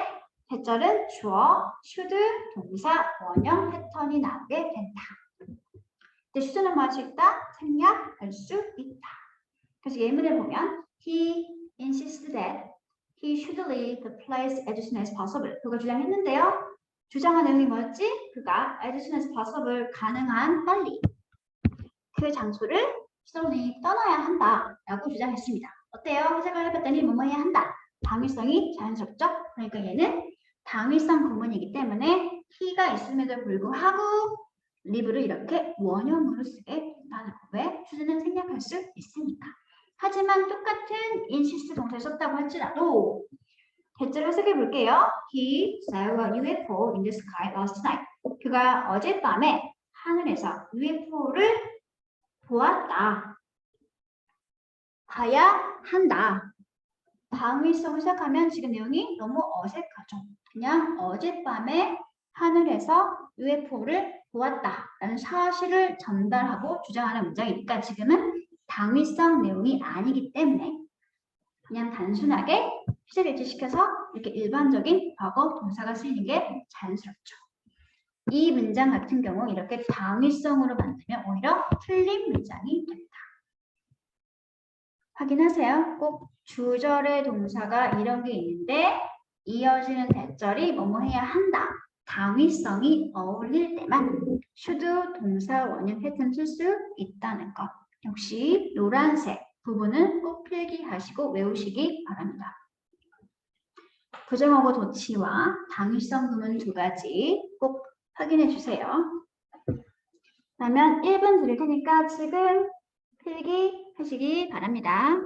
대절은 주어, should, 동사, 원형 패턴이 나오게 된다. 근데 should는 뭐할 수 있다? 생략할 수 있다. 그래서 예문을 보면 he insists that he should leave the place as soon as possible. 그가 주장했는데요. 주장한 내용이 뭐였지? 그가 as soon as possible 가능한 빨리 그 장소를 should leave 떠나야 한다 라고 주장했습니다. 어때요? 해석을 해봤더니 뭐뭐 해야 한다. 당위성이 자연스럽죠? 그러니까 얘는 당위성 구문이기 때문에 he가 있음에도 불구하고 live를 이렇게 원형으로 쓰게 된다는 거. 왜? should는 생략할 수 있으니까. 하지만 똑같은 insist 동사를 썼다고 할지라도 대체로 해석해 볼게요. He saw a UFO in the sky last night. 그가 어젯밤에 하늘에서 UFO를 보았다. 봐야 한다. 당위성을 시작하면 지금 내용이 너무 어색하죠. 그냥 어젯밤에 하늘에서 UFO를 보았다 라는 사실을 전달하고 주장하는 문장이니까 지금은 당위성 내용이 아니기 때문에 그냥 단순하게 시제를 일치시켜서 이렇게 일반적인 과거 동사가 쓰이는 게 자연스럽죠. 이 문장 같은 경우 이렇게 당위성으로 만들면 오히려 틀린 문장이 됩니다. 확인하세요. 꼭 주절의 동사가 이런 게 있는데 이어지는 대절이 뭐뭐 해야 한다. 당위성이 어울릴 때만 should 동사 원형 패턴 쓸 수 있다는 것. 역시 노란색 부분은 꼭 필기하시고 외우시기 바랍니다. 부정어고 도치와 당위성 구문 두 가지 꼭 확인해 주세요. 그러면 1분 드릴 테니까 지금 필기하시기 바랍니다.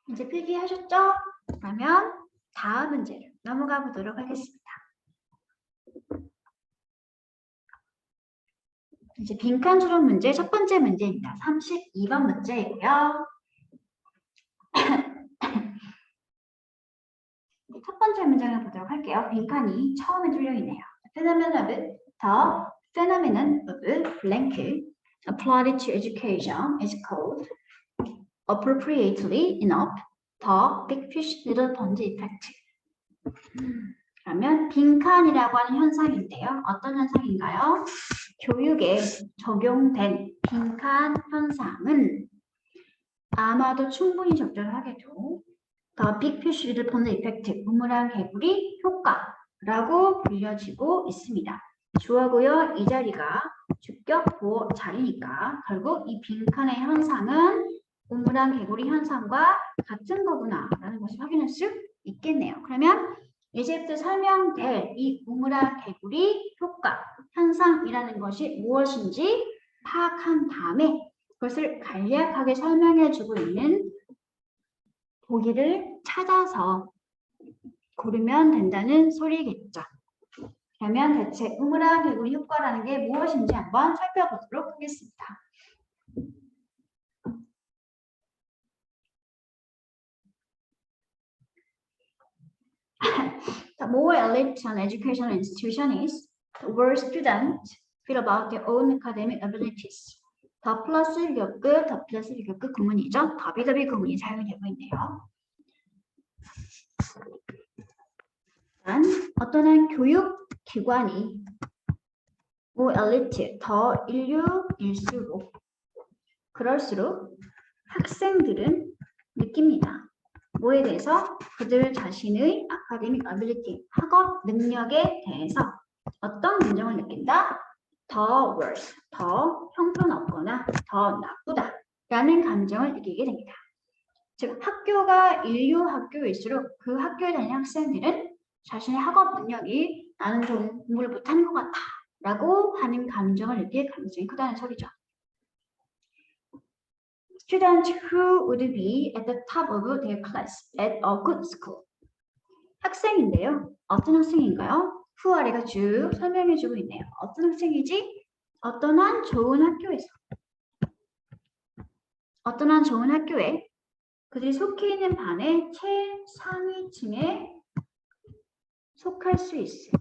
이제 필기하셨죠? 그러면 다음 문제를 넘어가 보도록 하겠습니다. 이제 빈칸 수록 문제 첫 번째 문제입니다. 32번 문제이고요. 첫 번째 문장을 보도록 할게요. 빈칸이 처음에 뚫려 있네요. The phenomenon of blank applied to education is called appropriately enough the big fish little pond effect. 그러면 빈칸이라고 하는 현상인데요. 어떤 현상인가요? 교육에 적용된 빈칸 현상은 아마도 충분히 적절하게도 The Big Fish Little Pond Effect, 우물안 개구리 효과라고 불려지고 있습니다. 주어고요. 이 자리가 주격 보호 자리니까 결국 이 빈칸의 현상은 우물안 개구리 현상과 같은 거구나 라는 것을 확인할 수 있겠네요. 그러면 이제부터 설명될 이 우물안 개구리 효과, 현상이라는 것이 무엇인지 파악한 다음에 그것을 간략하게 설명해주고 있는 보기를 찾아서 고르면 된다는 소리겠죠. 그러면 대체 우물안 개구리 효과라는 게 무엇인지 한번 살펴보도록 하겠습니다. The more elite an educational institution is, the worse students feel about their own academic abilities. 더 플러스 비교급, 더 플러스 비교급 구문이죠. 더비더비 구문이 사용이 되고 있네요. 어떤 한 교육기관이 more elite, 더 인류일수록 그럴수록 학생들은 느낍니다. 뭐에 대해서? 그들 자신의 아카데믹 어빌리티, 학업 능력에 대해서 어떤 감정을 느낀다? 더 worse, 더 형편없거나 더 나쁘다 라는 감정을 느끼게 됩니다. 즉 학교가 인류 학교일수록 그 학교에 다니는 학생들은 자신의 학업 능력이 나는 좀 공부를 못하는 것 같아 라고 하는 감정을 느낄 가능성이 크다는 소리죠. Students who would be at the top of their class at a good school. 학생인데요. 어떤 학생인가요? 후 아래가 쭉 설명해주고 있네요. 어떤 학생이지? 어떤 한 좋은 학교에서. 어떤 한 좋은 학교에 그들이 속해 있는 반의 최상위층에 속할 수 있어요.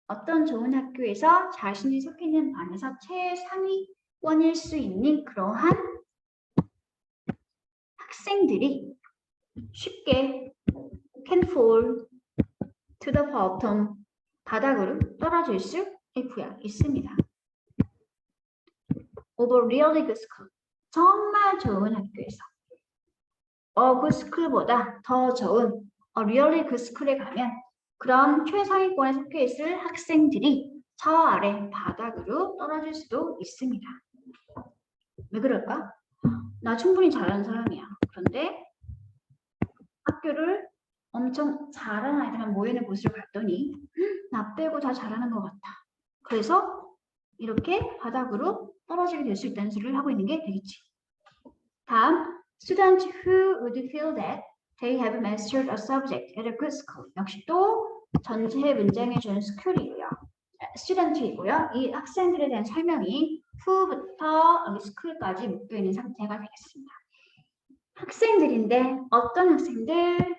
어떤 좋은 학교에서 자신이 속해 있는 반에서 최상위권일 수 있는 그러한 학생들이 쉽게 can fall to the bottom, 바닥으로 떨어질 수 있습니다. Of a really good school, 정말 좋은 학교에서 a good school보다 더 좋은 a really good school에 가면 그런 최상위권에 속해 있을 학생들이 저 아래 바닥으로 떨어질 수도 있습니다. 왜 그럴까? 나 충분히 잘하는 사람이야. 그런데 학교를 엄청 잘하는 아이들만 모이는 곳으로 갔더니 나 빼고 다 잘하는 것 같아. 그래서 이렇게 바닥으로 떨어지게 될 수 있다는 소리를 하고 있는 게 되겠지. 다음, students who would feel that they have mastered a subject at a good school. 역시 또 전체 문장에 주는 school이고요. student이고요. 이 학생들에 대한 설명이 who부터 여기 school까지 묶여 있는 상태가 되겠습니다. 학생들인데 어떤 학생들?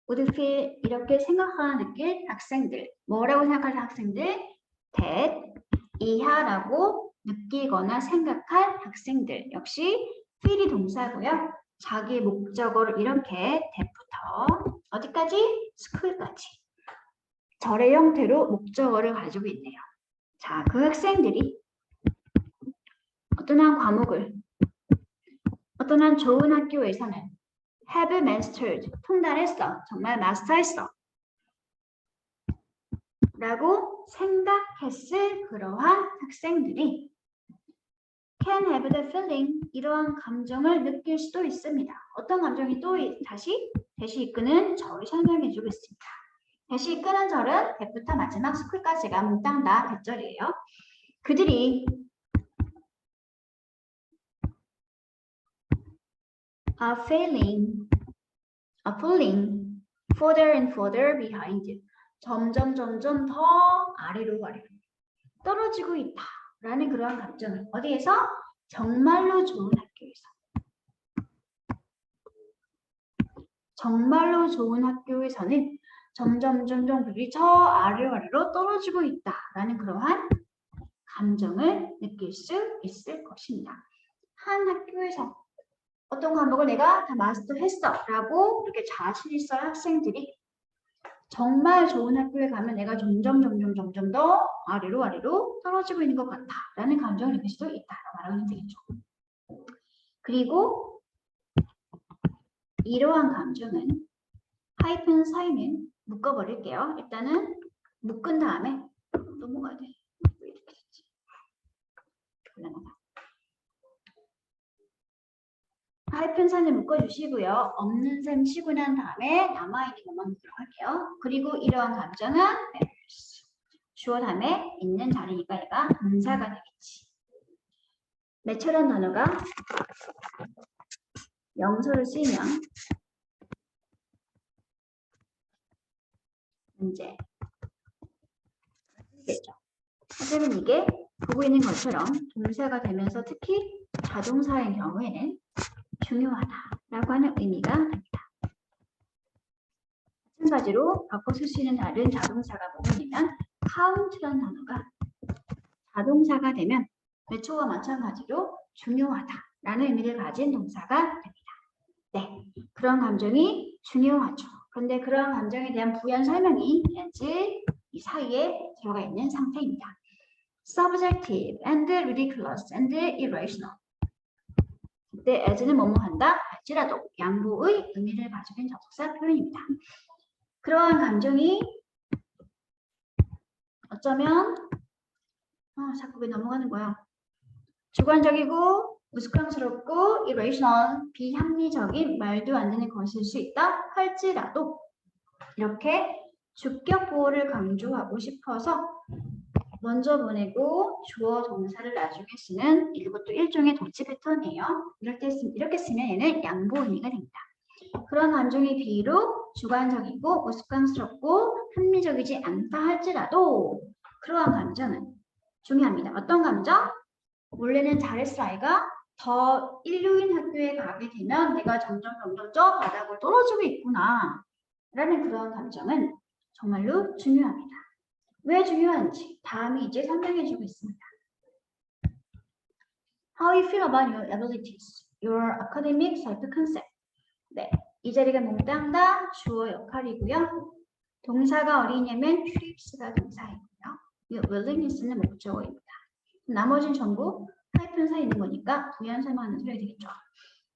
would feel 이렇게 생각하는 느낄 학생들. 뭐라고 생각하는 학생들? that 이하라고 느끼거나 생각할 학생들. 역시 feel이 동사고요. 자기 목적어를 이렇게 that부터 어디까지? school까지. 절의 형태로 목적어를 가지고 있네요. 자, 그 학생들이 어떤 한 과목을 어떤 한 좋은 학교에서는 have mastered, 통달했어. 정말 마스터했어. 라고 생각했을 그러한 학생들이 can have the feeling, 이러한 감정을 느낄 수도 있습니다. 어떤 감정이 또 다시 이끄는 절을 설명해 주겠습니다. 다시 이끄는 절은 대부터 마지막 스쿨까지가 몽땅 다 대절이에요. 그들이 are falling further and further behind. 점점 더 아래로 떨어지고 있다라는 그러한 감정을 어디에서? 정말로 좋은 학교에서. 정말로 좋은 학교에서는 점점 그들이 저 아래로 떨어지고 있다라는 그러한 감정을 느낄 수 있을 것입니다. 한 학교에서 어떤 과목을 내가 다 마스터했어 라고 이렇게 자신 있어 학생들이 정말 좋은 학교에 가면 내가 점점 더 아래로 떨어지고 있는 것 같다 라는 감정을 느낄 수도 있다라고 말하면 되겠죠. 그리고 이러한 감정은 하이픈 사이는 묶어버릴게요. 일단은 묶은 다음에 넘어가야 돼. 왜 이렇게 됐지? 곤란하다. 하이픈 사이는 묶어주시고요. 없는 셈 치고 난 다음에 남아있는 것만 넣도록 할게요. 그리고 이러한 감정은 주어 다음에 있는 자리니까 얘가 동사가 되겠지. 매처라는 단어가 명사를 쓰이면 문제 되겠죠. 하지만 이게 보고 있는 것처럼 동사가 되면서 특히 자동사의 경우에는 중요하다라고 하는 의미가 됩니다. 마찬가지로 바꿔 쓸 수 있는 다른 자동사가 부분이면 count라는 단어가 자동사가 되면 매초와 마찬가지로 중요하다라는 의미를 가진 동사가 됩니다. 네, 그런 감정이 중요하죠. 그런데 그런 감정에 대한 부연 설명이 현재 이 사이에 들어가 있는 상태입니다. Subjective and ridiculous and irrational. 그때 as는 뭐뭐 한다 할지라도 양보의 의미를 가지고 있는 접속사 표현입니다. 그러한 감정이 어쩌면 자꾸 왜 넘어가는 거야? 주관적이고 우스꽝스럽고 irrational, 비합리적인 말도 안 되는 것일 수 있다 할지라도 이렇게 주격 보호를 강조하고 싶어서 먼저 보내고 주어 동사를 나중에 쓰는 이것도 일종의 도치 패턴이에요. 이렇게 쓰면 얘는 양보 의미가 됩니다. 그런 감정이 비록 주관적이고 우스꽝스럽고 합리적이지 않다 할지라도 그러한 감정은 중요합니다. 어떤 감정? 원래는 잘했어 아이가 더 인류인 학교에 가게 되면 내가 점점 저 바닥을 떨어지고 있구나 라는 그런 감정은 정말로 중요합니다. 왜 중요한지 다음이 이제 설명해주고 있습니다. How you feel about your abilities, your academic self-concept. 네, 이 자리가 몽땅 다 주어 역할이고요. 동사가 어디냐면 trips가 동사이고요. willingness는 목적어입니다. 나머지는 전부 하이픈사에 있는 거니까 부연 설명하는 소리가 되겠죠.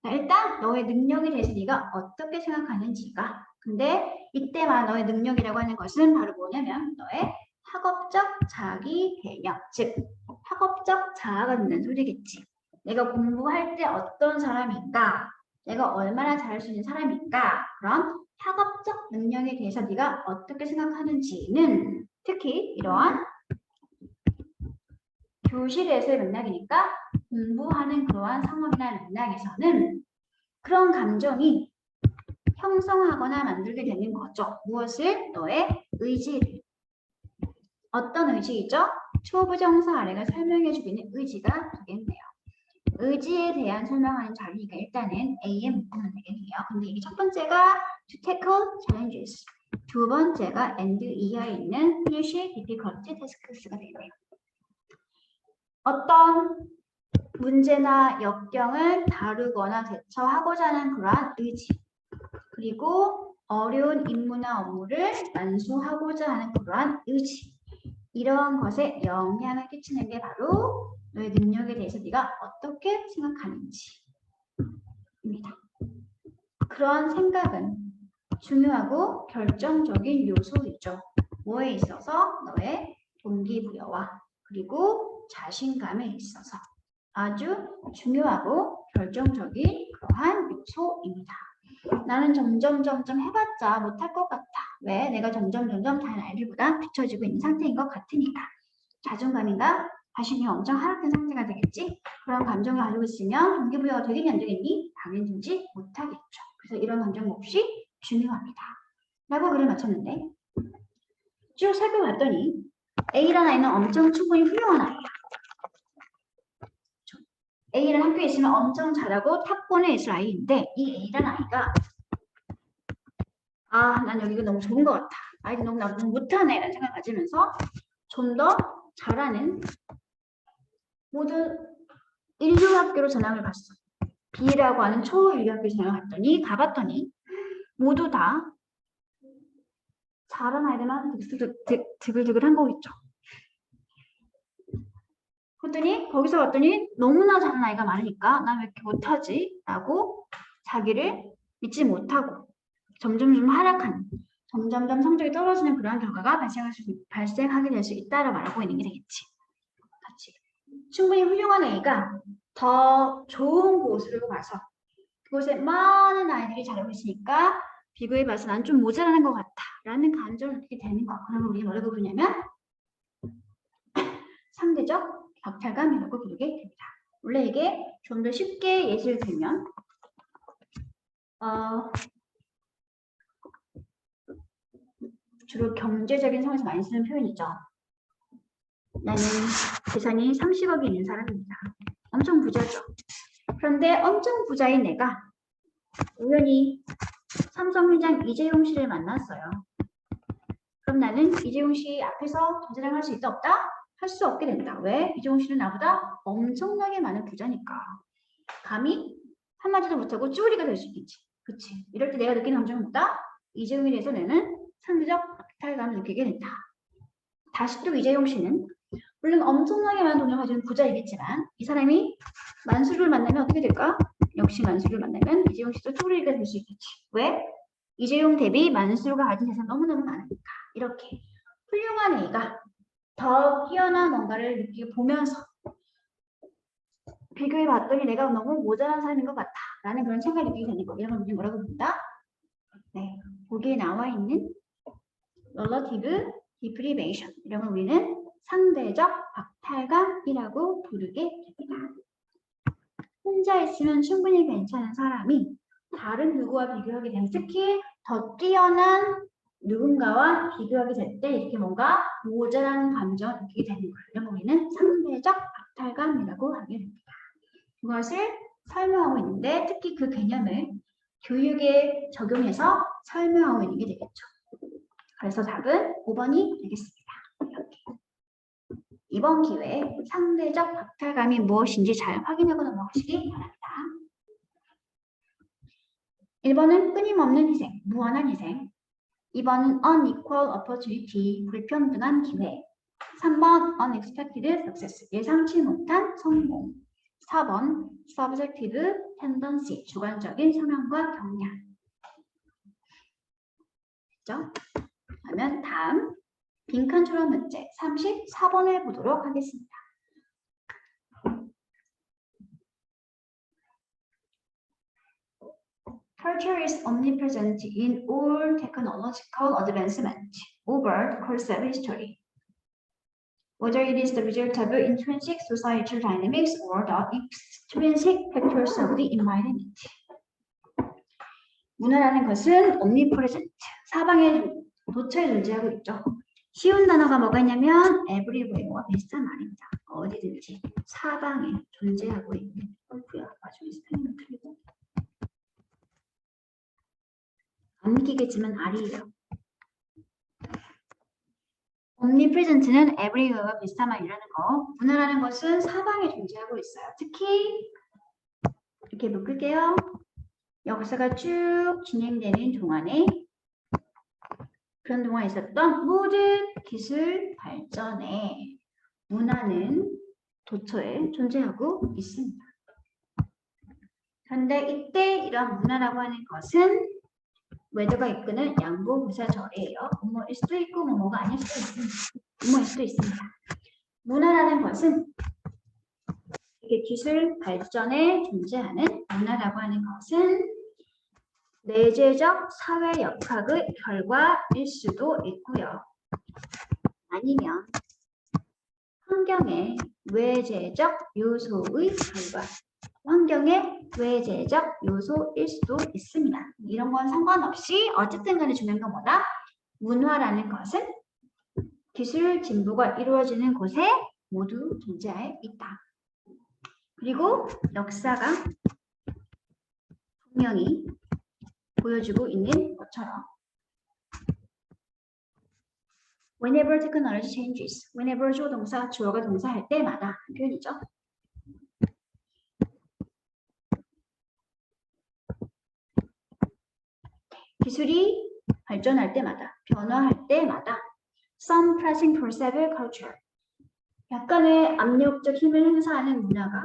자, 일단 너의 능력에 대해서 네가 어떻게 생각하는지가 근데 이때 말 너의 능력이라고 하는 것은 바로 뭐냐면 너의 학업적 자기 개념, 즉 학업적 자아가 된다는 소리겠지. 내가 공부할 때 어떤 사람인가, 내가 얼마나 잘할 수 있는 사람인가 그런 학업적 능력에 대해서 네가 어떻게 생각하는지는 특히 이러한 교실에서의 맥락이니까 공부하는 그러한 상황이나 맥락에서는 그런 감정이 형성하거나 만들게 되는 거죠. 무엇을? 너의 의지를. 어떤 의지이죠? 초부정사 아래가 설명해주고 있는 의지가 되겠네요. 의지에 대한 설명하는 자리니까 일단은 A에 묶으면 되겠네요. 근데 이게 첫 번째가 to tackle challenges, 두 번째가 and 이하에 있는 finish difficult tasks가 되겠네요. 어떤 문제나 역경을 다루거나 대처하고자 하는 그러한 의지 그리고 어려운 임무나 업무를 완수하고자 하는 그러한 의지 이러한 것에 영향을 끼치는 게 바로 너의 능력에 대해서 네가 어떻게 생각하는지입니다. 그러한 생각은 중요하고 결정적인 요소이죠. 뭐에 있어서? 너의 동기부여와 그리고 자신감에 있어서 아주 중요하고 결정적인 그러한 요소입니다. 나는 점점 해봤자 못할 것 같아. 왜? 내가 점점 다른 아이들보다 뒤처지고 있는 상태인 것 같으니까. 자존감인가? 자신이 엄청 하락된 상태가 되겠지? 그런 감정을 가지고 있으면 동기부여가 되겠니 안 되겠니? 당연히 못하겠죠. 그래서 이런 감정 몫이 중요합니다. 라고 글을 마쳤는데 쭉 살펴봤더니 A라는 아이는 엄청 충분히 훌륭한 아이야. A라는 학교에 있으면 엄청 잘하고 탑권에 있을 아이인데 이 A라는 아이가 난 여기가 너무 좋은 것 같아. 아이들 너무 못하네 라는 생각을 가지면서 좀 더 잘하는 모든 인류 학교로 전학을 갔어. B라고 하는 초인류 학교에 전학을 가봤더니 모두 다 잘하는 아이들만 드글드글한 거겠죠. 그랬더니 거기서 봤더니 너무나 잘하는 아이가 많으니까 난 왜 이렇게 못하지? 라고 자기를 믿지 못하고 점점 하락하는 점점 성적이 떨어지는 그러한 결과가 발생하게 될 수 있다라고 말하고 있는 게 되겠지. 같이. 충분히 훌륭한 A가 더 좋은 곳으로 가서 그곳에 많은 아이들이 잘하고 있으니까 비교해 봐서 난 좀 모자라는 것 같아 라는 감정을 느끼게 되는 거. 그러면 우리 뭐라고 부르냐면 상대적 박탈감이라고 부르게 됩니다. 원래 이게 좀 더 쉽게 예시를 들면 주로 경제적인 상황에서 많이 쓰는 표현이죠. 나는 재산이 30억이 있는 사람입니다. 엄청 부자죠. 그런데 엄청 부자인 내가 우연히 삼성 회장 이재용 씨를 만났어요. 그럼 나는 이재용 씨 앞에서 경제장을 할 수 있다 없다? 할 수 없게 된다. 왜? 이재용 씨는 나보다 엄청나게 많은 부자니까. 감히 한마디도 못하고 쭈우리가 될 수 있겠지. 그치? 이럴 때 내가 느끼는 감정은 뭐다? 이재용에 대해서 나는 상대적 박탈감을 느끼게 된다. 다시 또 이재용 씨는 물론 엄청나게 많은 돈을 가지는 부자이겠지만 이 사람이 만수를 만나면 어떻게 될까? 역시 만수를 만나면 이재용 씨도 쭈우리가 될 수 있겠지. 왜? 이재용 대비 만수가 가진 재산 너무너무 많으니까. 이렇게 훌륭한 A가 더 뛰어난 뭔가를 느끼고 보면서 비교해 봤더니 내가 너무 모자란 사람인 것 같아 라는 그런 생각이 느끼게 되는 거. 이런 걸 우리는 뭐라고 부른다? 네, 거기에 나와 있는 relative deprivation 이런 걸 우리는 상대적 박탈감이라고 부르게 됩니다. 혼자 있으면 충분히 괜찮은 사람이 다른 누구와 비교하게 되면 특히 더 뛰어난 누군가와 비교하게 될 때 이렇게 뭔가 모자란 감정을 느끼게 되는 거예요. 이런 거 우리는 상대적 박탈감이라고 하게 됩니다. 이것을 설명하고 있는데 특히 그 개념을 교육에 적용해서 설명하고 있는 게 되겠죠. 그래서 답은 5번이 되겠습니다. 이렇게. 이번 기회에 상대적 박탈감이 무엇인지 잘 확인하고 넘어가시기 바랍니다. 1번은 끊임없는 희생, 무한한 희생. 2번은 unequal opportunity, 불평등한 기회. 3번 unexpected success, 예상치 못한 성공. 4번 subjective tendency, 주관적인 성향과 경향. 됐죠? 그러면 다음 빈칸처럼 문제 34번을 보도록 하겠습니다. Culture is omnipresent in all technological advancement over the course of history. Whether it is the result of intrinsic societal dynamics or the extrinsic factors of the environment. 문화라는 것은 omnipresent, 사방에 도처에 존재하고 있죠. 쉬운 단어가 뭐가 있냐면 everywhere와 비슷한 말입니다. 어디든지 사방에 존재하고 있는. 나중에 스펠링을 틀리고 안 믿기겠지만 R이에요. omnipresent는 everywhere와 비슷한 말이라는 거. 문화라는 것은 사방에 존재하고 있어요. 특히 이렇게 묶을게요. 역사가 쭉 진행되는 동안에 그런 동안에 있었던 모든 기술 발전에 문화는 도처에 존재하고 있습니다. 그런데 이때 이런 문화라고 하는 것은 웨더가 이끄는 양보부사절이에요. 뭐뭐일 수도 있고 뭐뭐가 아닐 수도 있습니다. 뭐뭐일 수도 있습니다. 문화라는 것은 이게 기술 발전에 존재하는 문화라고 하는 것은 내재적 사회 역학의 결과일 수도 있고요. 아니면 환경의 외재적 요소의 결과. 환경의 외재적 요소일 수도 있습니다. 이런 건 상관없이 어쨌든 간에 중요한 건 뭐다? 문화라는 것은 기술 진보가 이루어지는 곳에 모두 존재해 있다. 그리고 역사가 분명히 보여주고 있는 것처럼 whenever technology changes, whenever 조동사, 주어가 동사할 때마다 표현이죠. 기술이 발전할 때마다, 변화할 때마다 some pressing perceived culture, 약간의 압력적 힘을 행사하는 문화가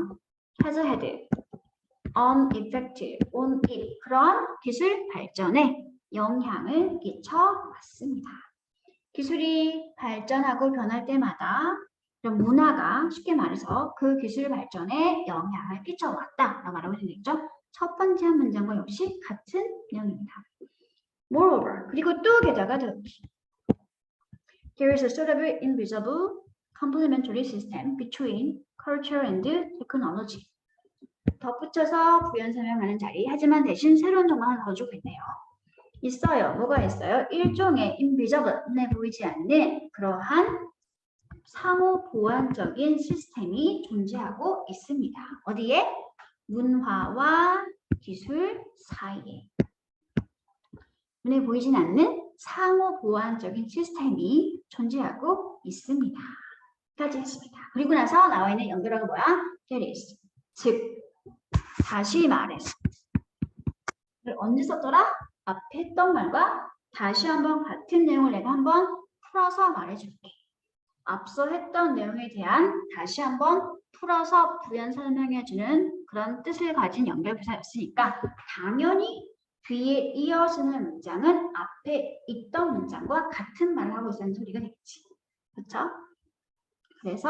has had an effect on it, 그런 기술 발전에 영향을 끼쳐 왔습니다. 기술이 발전하고 변할 때마다 이런 문화가 쉽게 말해서 그 기술 발전에 영향을 끼쳐 왔다라고 말하고 되겠죠. 첫 번째 한 문장과 역시 같은 내용입니다. Moreover, 그리고 또 게다가 there is a sort of invisible complementary system between culture and technology. 덧붙여서 부연 설명하는 자리, 하지만 대신 새로운 정보 하나 더 주고 있네요. 있어요. 뭐가 있어요? 일종의 invisible, 눈에 보이지 않는 그러한 상호 보완적인 시스템이 존재하고 있습니다. 어디에? 문화와 기술 사이에. 눈에 보이진 않는 상호 보완적인 시스템이 존재하고 있습니다. 까지 했습니다. 그리고 나서 나와 있는 연결어가 뭐야? That is. 즉, 다시 말해서. 언제 썼더라? 앞에 했던 말과 다시 한번 같은 내용을 내가 한번 풀어서 말해줄게. 앞서 했던 내용에 대한 다시 한번 풀어서 부연 설명해주는 그런 뜻을 가진 연결부사였으니까 당연히 뒤에 이어지는 문장은 앞에 있던 문장과 같은 말을 하고 있다는 소리가 되겠지. 그렇죠? 그래서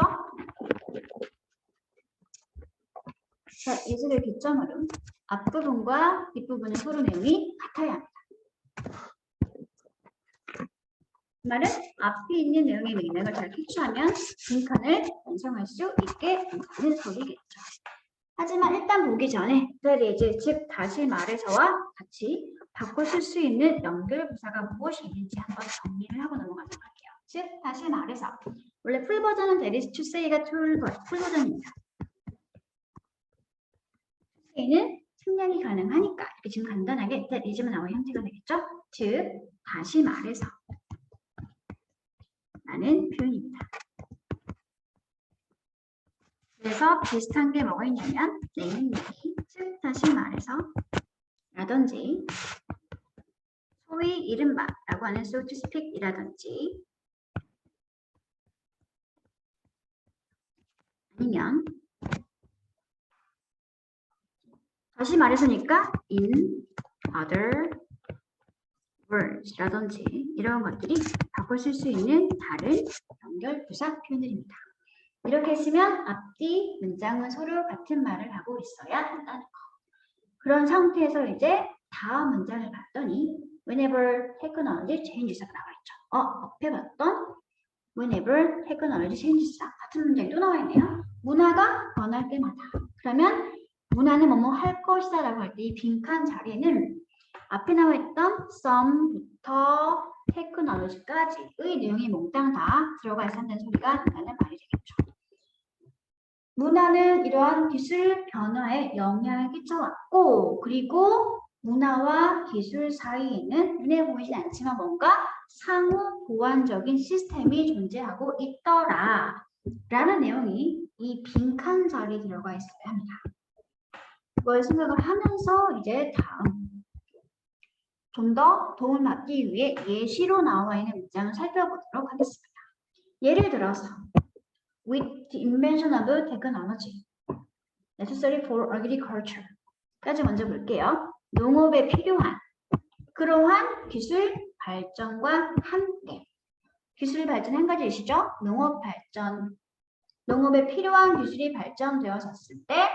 자, 예제를 기점으로 앞부분과 뒷부분은 서로 내용이 같아야 합니다. 그 말은 앞에 있는 내용의 맥락을 잘 캐치하면 빈칸을 완성할 수 있게 된다는 소리겠죠. 하지만 일단 보기 전에 이제 즉 다시 말해서와 같이 바꿔 쓸 수 있는 연결부사가 무엇이 있는지 한번 정리를 하고 넘어가도록 할게요. 즉 다시 말해서 원래 풀 버전은 there is to say가 풀 버전입니다. say는 생략이 가능하니까 이렇게 지금 간단하게 that is만 나온 형태가 되겠죠. 즉 다시 말해서 라는 표현입니다. 그래서 비슷한 게 뭐가 있냐면 namely, 즉 다시 말해서 라든지 소위 이른바 라고 하는 so to speak 이라든지 아니면 다시 말해서니까 in other words 라든지 이런 것들이 바꿔 쓸 수 있는 다른 연결부사 표현들입니다. 이렇게 쓰면 앞뒤 문장은 서로 같은 말을 하고 있어야 한다는 거. 그런 상태에서 이제 다음 문장을 봤더니 whenever technology changes가 나와 있죠. 앞에 봤던 whenever technology changes랑 같은 문장이 또 나와 있네요. 문화가 변할 때마다. 그러면 문화는 뭐뭐 할 것이다 라고 할 때 이 빈칸 자리에는 앞에 나와 있던 some부터 technology까지의 내용이 몽땅 다 들어가 있었다는 소리가 난다는 말이 되겠죠. 문화는 이러한 기술 변화에 영향을 끼쳐왔고 그리고 문화와 기술 사이에는 눈에 보이진 않지만 뭔가 상호 보완적인 시스템이 존재하고 있더라 라는 내용이 이 빈칸 자리에 들어가 있어야 합니다. 그걸 생각을 하면서 이제 다음 좀 더 도움을 받기 위해 예시로 나와 있는 문장을 살펴보도록 하겠습니다. 예를 들어서 with the invention of technology necessary for agriculture 까지 먼저 볼게요. 농업에 필요한 그러한 기술 발전과 함께 기술 발전 한 가지이시죠? 농업 발전 농업에 필요한 기술이 발전되었을 때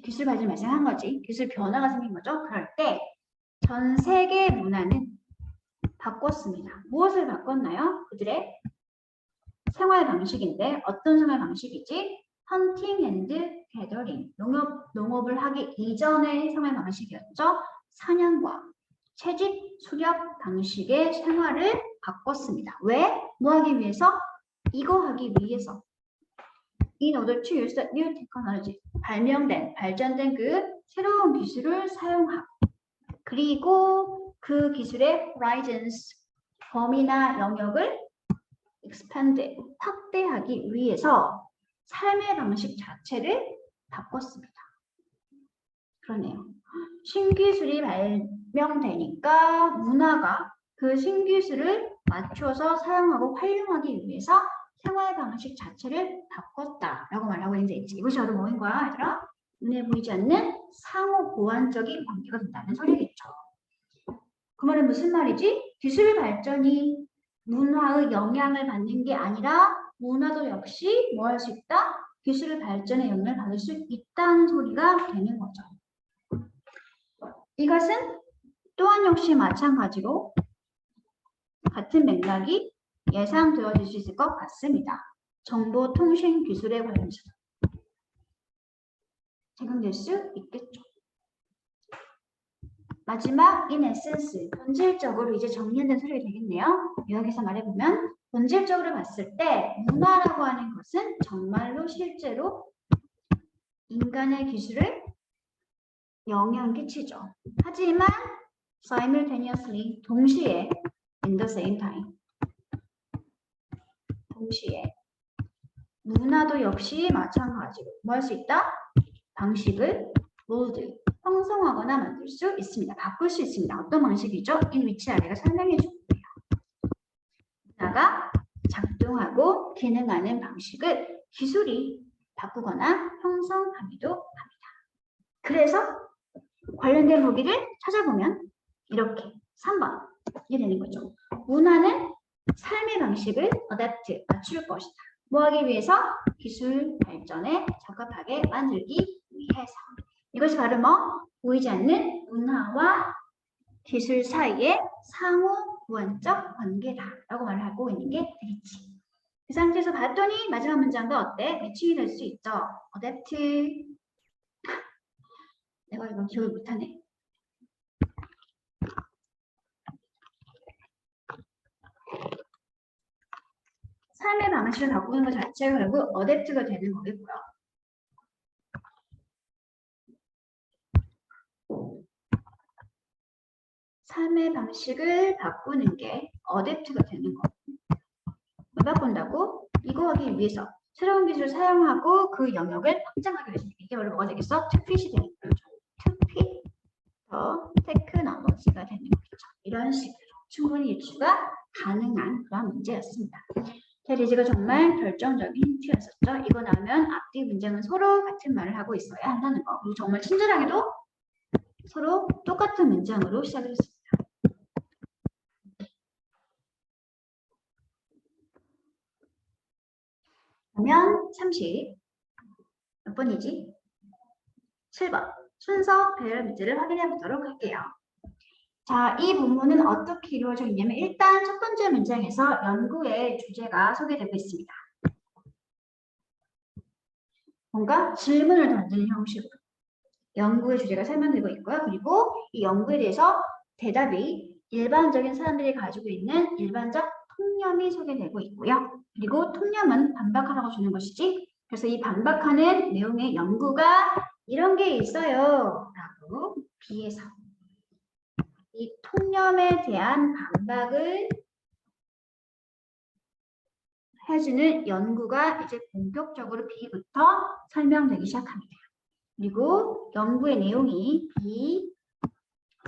기술 발전이 발생한 거지 기술 변화가 생긴 거죠. 그럴 때 전 세계 문화는 바꿨습니다. 무엇을 바꿨나요? 그들의 생활 방식인데 어떤 생활 방식이지? 헌팅 앤드 게더링, 농업을 하기 이전의 생활 방식이었죠. 사냥과 채집, 수렵 방식의 생활을 바꿨습니다. 왜? 뭐 하기 위해서? 이거 하기 위해서. In order to use the new technology. 발전된 그 새로운 기술을 사용하고, 그리고 그 기술의 horizons, 범위나 영역을 expand, 확대하기 위해서 삶의 방식 자체를 바꿨습니다. 그러네요. 신기술이 발명되니까 문화가 그 신기술을 맞춰서 사용하고 활용하기 위해서 생활 방식 자체를 바꿨다라고 말하고 있는데, 이것이 바로 뭐인 거야, 얘들아? 눈에 보이지 않는 상호 보완적인 관계가 된다는 소리겠죠. 그 말은 무슨 말이지? 기술 발전이 문화의 영향을 받는 게 아니라 문화도 역시 뭐 할 수 있다? 기술 발전의 영향을 받을 수 있다는 소리가 되는 거죠. 이것은 또한 역시 마찬가지로 같은 맥락이 예상되어질 수 있을 것 같습니다. 정보통신 기술에 관련해서 적용될 수 있겠죠. 마지막 in essence, 본질적으로 이제 정리된 소리가 되겠네요. 여기서 말해보면 본질적으로 봤을 때 문화라고 하는 것은 정말로 실제로 인간의 기술을 영향을 끼치죠. 하지만 simultaneously, 동시에 in the same time, 동시에 문화도 역시 마찬가지로 뭐 할 수 있다? 방식을 mold, 형성하거나 만들 수 있습니다. 바꿀 수 있습니다. 어떤 방식이죠? 이 위치 아래가 설명해 줄게요. 문화가 작동하고 기능하는 방식을 기술이 바꾸거나 형성하기도 합니다. 그래서 관련된 보기를 찾아보면 이렇게 3번이 되는 거죠. 문화는 삶의 방식을 adapt, 맞출 것이다. 뭐 하기 위해서? 기술 발전에 적합하게 만들기 위해서. 이것이 바로 뭐? 보이지 않는 문화와 기술 사이의 상호 보완적 관계다라고 말을 하고 있는 게 되겠지. 그 상태에서 봤더니 마지막 문장도 어때? 매칭이 될 수 있죠. adapt. 내가 이거 기억을 못하네. 삶의 방식을 바꾸는 것 자체가 결국 어댑트가 되는 거겠고요. 삶의 방식을 바꾸는 게 어댑트가 되는 거. 왜 바꾼다고? 이거 하기 위해서 새로운 기술을 사용하고 그 영역을 확장하기 위해서. 이게 바로 뭐가 되겠어? 특핏이 되는 거죠. 특핏, 더 테크놀로지가 되는 거죠. 이런 식으로 충분히 유추가 가능한 그런 문제였습니다. 대리지가 정말 결정적인 힌트였었죠. 이거 나오면 앞뒤 문장은 서로 같은 말을 하고 있어야 한다는 거. 그리고 정말 친절하게도 서로 똑같은 문장으로 시작을 했습니다. 그러면 30. 몇 번이지? 7번. 순서 배열 문제를 확인해 보도록 할게요. 자, 이 부분은 어떻게 이루어져 있냐면 일단 첫 번째 문장에서 연구의 주제가 소개되고 있습니다. 뭔가 질문을 던지는 형식으로 연구의 주제가 설명되고 있고요. 그리고 이 연구에 대해서 대답이 일반적인 사람들이 가지고 있는 일반적 통념이 소개되고 있고요. 그리고 통념은 반박하라고 주는 것이지. 그래서 이 반박하는 내용의 연구가 이런 게 있어요. 라고 B에서 이 통념에 대한 반박을 해주는 연구가 이제 본격적으로 B부터 설명되기 시작합니다. 그리고 연구의 내용이 B,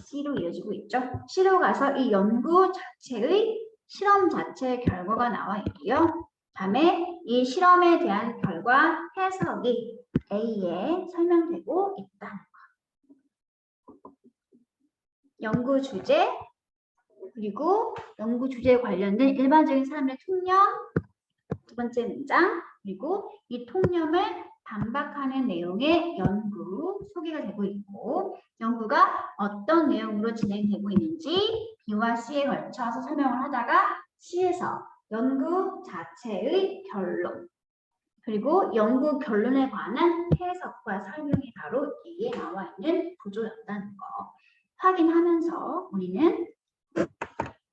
C로 이어지고 있죠. C로 가서 이 연구 자체의 실험 자체의 결과가 나와 있고요. 다음에 이 실험에 대한 결과 해석이 A에 설명되고 있다는 거. 연구 주제, 그리고 연구 주제에 관련된 일반적인 사람의 통념, 두 번째 문장, 그리고 이 통념을 반박하는 내용의 연구 소개가 되고 있고, 연구가 어떤 내용으로 진행되고 있는지 B와 C에 걸쳐서 설명을 하다가 C에서 연구 자체의 결론, 그리고 연구 결론에 관한 해석과 설명이 바로 이에 나와 있는 구조였다는 거 확인하면서 우리는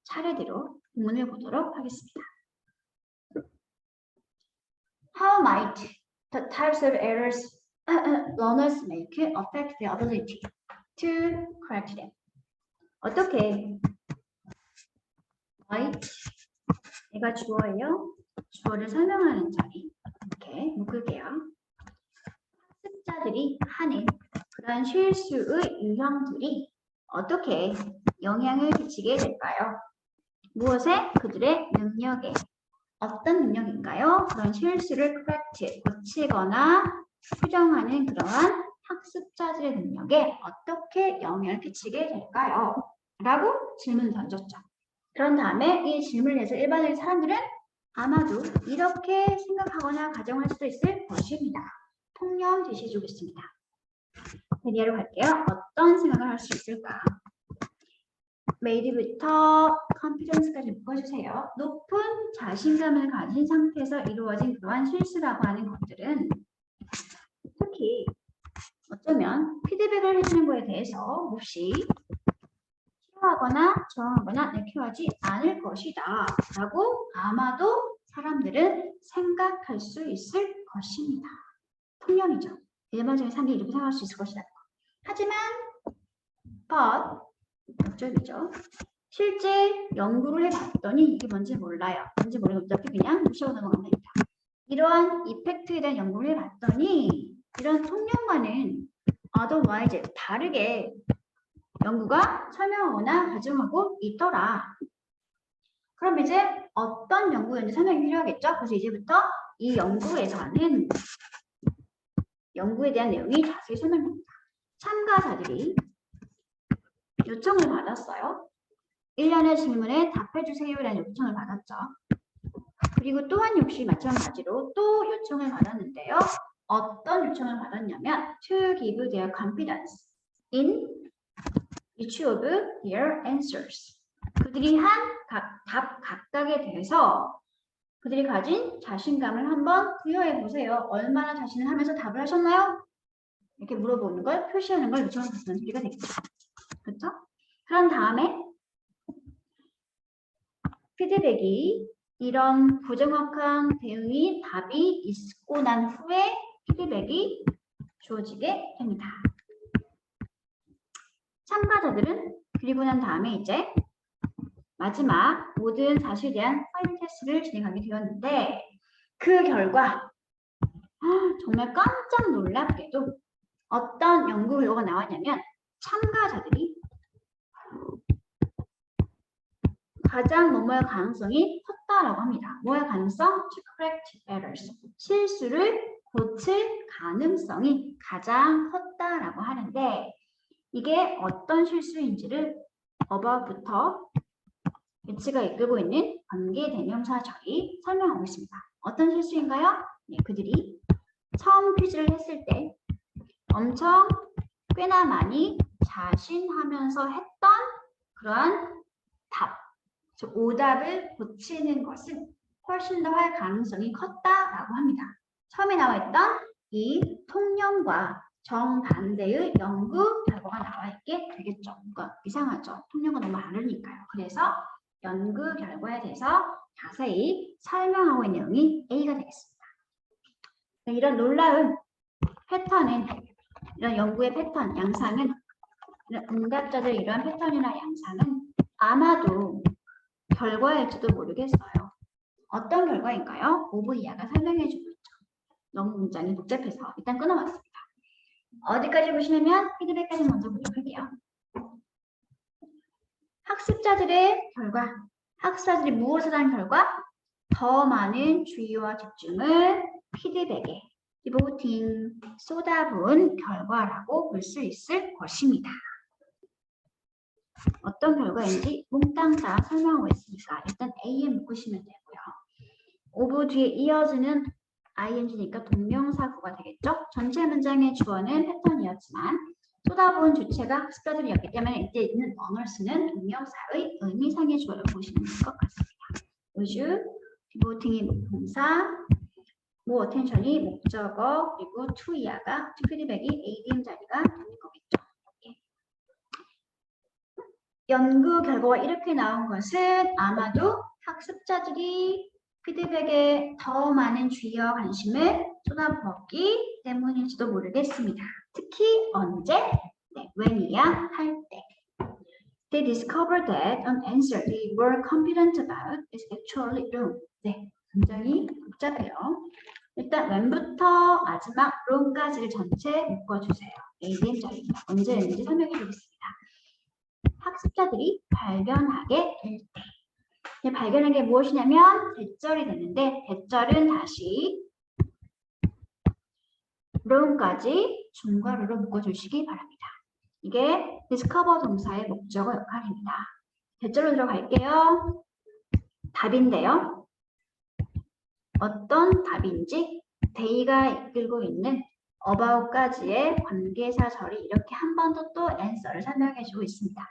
차례대로 본문을 보도록 하겠습니다. How might the types of errors learners make affect their ability to correct them? 어떻게 might 얘가 주어예요. 주어를 설명하는 자리 이렇게 묶을게요. 학습자들이 하는 그런 실수의 유형들이 어떻게 영향을 끼치게 될까요? 무엇에? 그들의 능력에. 어떤 능력인가요? 그런 실수를 correct, 고치거나 수정하는 그러한 학습자들의 능력에 어떻게 영향을 끼치게 될까요? 라고 질문을 던졌죠. 그런 다음에 이 질문을 해서 일반적인 사람들은 아마도 이렇게 생각하거나 가정할 수도 있을 것입니다. 통념 제시해주겠습니다. 예로 갈게요. 어떤 생각을 할 수 있을까? made부터 confidence까지 묶어주세요. 높은 자신감을 가진 상태에서 이루어진 그러한 실수라고 하는 것들은 특히 어쩌면 피드백을 해주는 거에 대해서 몹시 싫어하거나 저항하거나 내키하지 않을 것이다 라고 아마도 사람들은 생각할 수 있을 것입니다. 통념이죠. 일반적인 사람들이 이렇게 생각할 수 있을 것이다. 하지만 목적이죠. 실제 연구를 해봤더니 이게 뭔지 몰라요. 뭔지 모르고 어차피 그냥 무시하고 넘어가면 됩니다. 이러한 이펙트에 대한 연구를 해봤더니 이런 통념과는 otherwise 다르게 연구가 설명하거나 가정하고 있더라. 그럼 이제 어떤 연구였는지 설명이 필요하겠죠? 그래서 이제부터 이 연구에서는 연구에 대한 내용이 자세히 설명합니다. 참가자들이 요청을 받았어요. 1년의 질문에 답해주세요라는 요청을 받았죠. 그리고 또한 역시 마찬가지로 또 요청을 받았는데요. 어떤 요청을 받았냐면 to give their confidence in each of their answers. 그들이 한 답 각각에 대해서 그들이 가진 자신감을 한번 부여해 보세요. 얼마나 자신을 하면서 답을 하셨나요? 이렇게 물어보는 걸 표시하는 걸 요청을 받는 소리가 되겠죠. 그렇죠? 그런 다음에 피드백이 이런 부정확한 대응이 답이 있고 난 후에 피드백이 주어지게 됩니다. 참가자들은 그리고 난 다음에 이제 마지막 모든 사실에 대한 파이팅 테스트를 진행하게 되었는데 그 결과 정말 깜짝 놀랍게도 어떤 연구 결과가 나왔냐면 참가자들이 가장 뭐뭐의 가능성이 컸다라고 합니다. 뭐의 가능성? To correct errors. 실수를 고칠 가능성이 가장 컸다라고 하는데 이게 어떤 실수인지를 above부터 H가 이끌고 있는 관계대명사 절이 설명하고 있습니다. 어떤 실수인가요? 네, 그들이 처음 퀴즈를 했을 때 엄청 꽤나 많이 자신하면서 했던 그러한 답, 즉 오답을 고치는 것은 훨씬 더 할 가능성이 컸다라고 합니다. 처음에 나와 있던 이 통념과 정반대의 연구 결과가 나와 있게 되겠죠. 그러니까 이상하죠. 통념과 너무 다르니까요. 그래서 연구 결과에 대해서 자세히 설명하고 있는 내용이 A가 되겠습니다. 이런 놀라운 패턴은 이런 연구의 패턴, 양상은 이런 응답자들의 이러한 패턴이나 양상은 아마도 결과일지도 모르겠어요. 어떤 결과인가요? 오브 이하가 설명해주고 있죠. 너무 문장이 복잡해서 일단 끊어봤습니다. 어디까지 보시냐면 피드백까지 먼저 보도록 할게요. 학습자들의 결과, 학습자들이 무엇을 한 결과? 더 많은 주의와 집중을 피드백에 디보팅, 쏟아부은 결과라고 볼 수 있을 것입니다. 어떤 결과인지 몽땅 다 설명하고 있으니까 일단 A에 묶으시면 되고요. 오브 뒤에 이어지는 ing니까 동명사구가 되겠죠? 전체 문장의 주어는 패턴이었지만 쏟아부은 주체가 학습자들이었기 때문에 이때 있는 learners는 동명사의 의미상의 주어를 보시면 될 것 같습니다. 우주, 디보팅이 동사, more attention이 목적어 그리고 to 이하가 to 피드백이 ADM 자리가 되는 거겠죠. 예. 연구 결과가 이렇게 나온 것은 아마도 학습자들이 피드백에 더 많은 주의와 관심을 쏟아부었기 때문일지도 모르겠습니다. 특히 언제? 네, when이야 할 때. They discovered that an answer they were confident about is actually wrong. 네, 굉장히 복잡해요. 일단 when부터 마지막 wrong까지를 전체 묶어주세요. ADM 자리입니다. 언제였는지 설명해 주겠습니다. 학습자들이 발견하게 될 때. 발견한 게 무엇이냐면 대절이 되는데 대절은 다시 wrong까지 중괄호로 묶어주시기 바랍니다. 이게 discover 동사의 목적어 역할입니다. 대절로 들어갈게요. 답인데요. 어떤 답인지 they가 이끌고 있는 about까지의 관계사절이 이렇게 한 번 더 또 answer를 설명해주고 있습니다.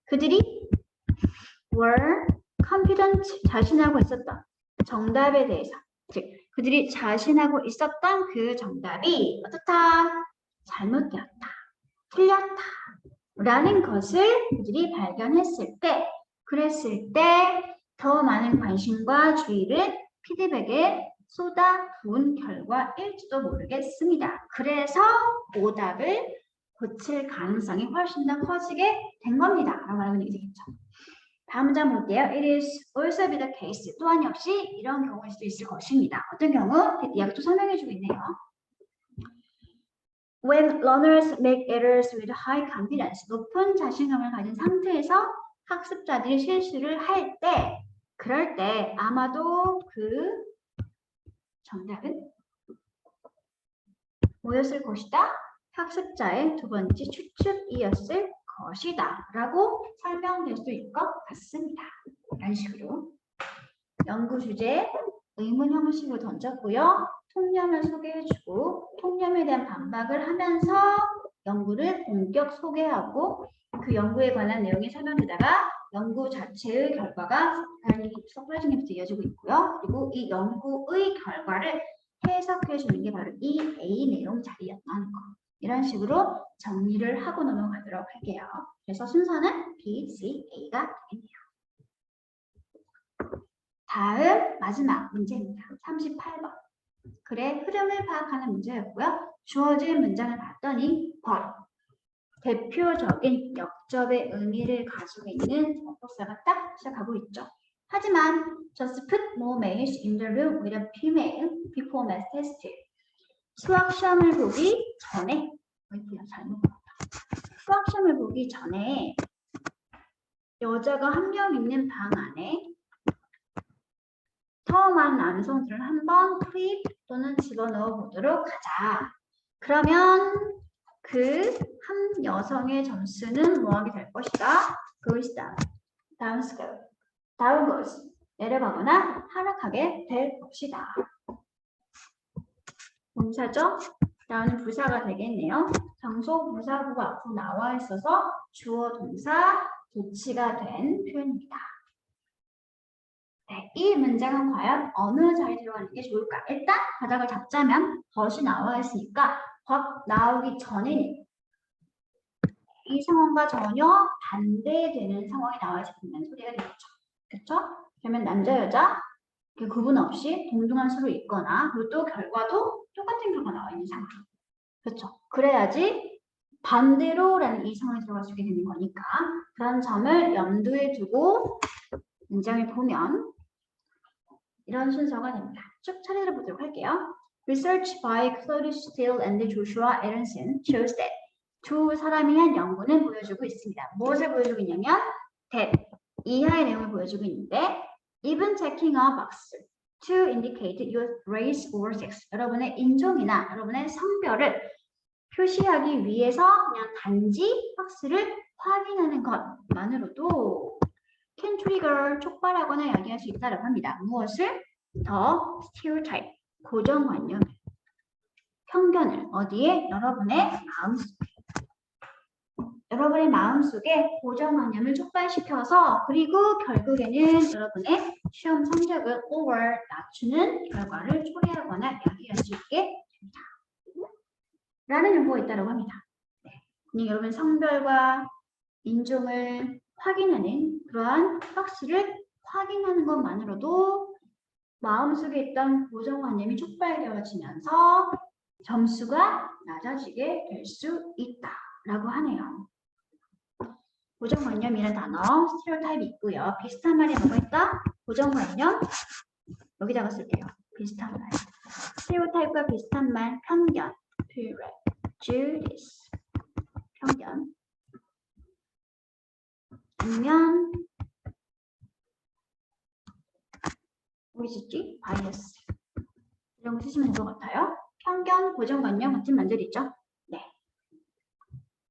그들이 were confident, 자신하고 있었던 정답에 대해서, 즉 그들이 자신하고 있었던 그 정답이 어떻다? 잘못되었다, 틀렸다 라는 것을 그들이 발견했을 때, 그랬을 때 더 많은 관심과 주의를 피드백에 쏟아부은 결과일지도 모르겠습니다. 그래서 오답을 고칠 가능성이 훨씬 더 커지게 된 겁니다. 라고 말하면 되겠죠. 다음 문장 볼게요. It is also be the case. 또한 역시 이런 경우일 수도 있을 것입니다. 어떤 경우? 이야기 또 설명해주고 있네요. When learners make errors with high confidence, 높은 자신감을 가진 상태에서 학습자들이 실수를 할 때, 그럴 때 아마도 그 정답은 뭐였을 것이다? 학습자의 두 번째 추측이었을 것이다 라고 설명될 수 있을 것 같습니다. 이런 식으로 연구 주제 의문 형식으로 던졌고요. 통념을 소개해주고 통념에 대한 반박을 하면서 연구를 본격 소개하고 그 연구에 관한 내용이 설명되다가 연구 자체의 결과가 서프라이징부터 이어지고 있고요. 그리고 이 연구의 결과를 해석해 주는 게 바로 이 A 내용 자리였다는 거. 이런 식으로 정리를 하고 넘어가도록 할게요. 그래서 순서는 B, C, A가 되겠네요. 다음 마지막 문제입니다. 38번. 글의 흐름을 파악하는 문제였고요. 주어진 문장을 봤더니 대표적인 역접의 의미를 가지고 있는 접속사가 딱 시작하고 있죠. 하지만 just put more males in the room with a female before math test. 수학 시험을 보기 전에 수학 시험을 보기 전에 여자가 한 명 있는 방 안에 더 많은 남성들을 한번 투입 또는 집어넣어 보도록 하자. 그러면 그 한 여성의 점수는 뭐하게 될 것이다? goes down, down goes, 내려가거나 하락하게 될 것이다. 동사죠? 다음은 부사가 되겠네요. 장소 부사구가 앞으로 나와 있어서 주어 동사 도치가 된 표현입니다. 네, 이 문장은 과연 어느 자리에 들어가는 게 좋을까? 일단 바닥을 잡자면 벗이 나와 있으니까 벗 나오기 전에는 이 상황과 전혀 반대되는 상황이 나와야 된다는 소리가 되겠죠. 그렇죠? 그러면 남자, 여자 그 구분 없이 동등한 수로 있거나 그리고 또 결과도 똑같은 결과가 나와 있는 상황. 그렇죠? 그래야지 반대로라는 이 상황에 들어갈 수 있게 되는 거니까 그런 점을 염두에 두고 문장을 보면 이런 순서가 됩니다. 쭉 차례로 보도록 할게요. Research by Claude Steele and Joshua Aronson shows that 두 사람이 한 연구는 보여주고 있습니다. 무엇을 보여주고 있냐면 that 이하의 내용을 보여주고 있는데 even checking a box to indicate your race or sex 여러분의 인종이나 여러분의 성별을 표시하기 위해서 그냥 단지 박스를 확인하는 것만으로도 can trigger 촉발하거나 야기할 수 있다고 합니다. 무엇을? 더 stereotype 고정관념 편견을 어디에? 여러분의 마음속에 여러분의 마음속에 고정관념을 촉발시켜서 그리고 결국에는 여러분의 시험 성적을 낮추는 결과를 초래하거나 야기할 수 있게 됩니다. 라는 연구가 있다고 합니다. 네. 그냥 여러분 성별과 인종을 확인하는 그러한 박스를 확인하는 것만으로도 마음속에 있던 고정관념이 촉발되어지면서 점수가 낮아지게 될 수 있다라고 하네요. 고정관념이라는 단어, 스테레오타입이 있고요. 비슷한 말이 뭐가 있다? 고정관념, 여기다가 쓸게요. 비슷한 말. 스테레오타입과 비슷한 말, 편견, prejudice, 편견. 아니면 뭐 있었지? bias. 이런 거 쓰시면 될 것 같아요. 편견, 고정관념 같은 말들이 있죠. 네.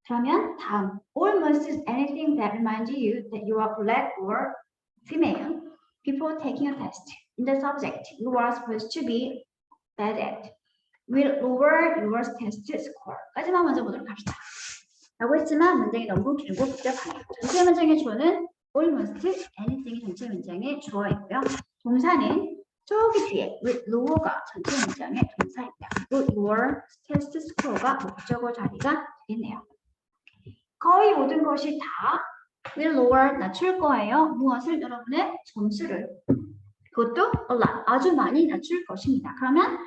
그러면 다음. Almost anything that reminds you that you are black or female before taking a test in the subject you are supposed to be bad at will lower your test score. 까지만 먼저 보도록 합시다. 라고 했지만 문장이 너무 길고 복잡하네요. 전체 문장의 주어는 almost anything이 전체 문장의 주어이고요. 동사는 저기 뒤에 with lower가 전체 문장의 동사입니다. 그리고 your test score가 목적어 자리가 되겠네요. 거의 모든 것이 다 will lower 낮출 거예요. 무엇을? 여러분의 점수를. 그것도 a lot, 아주 많이 낮출 것입니다. 그러면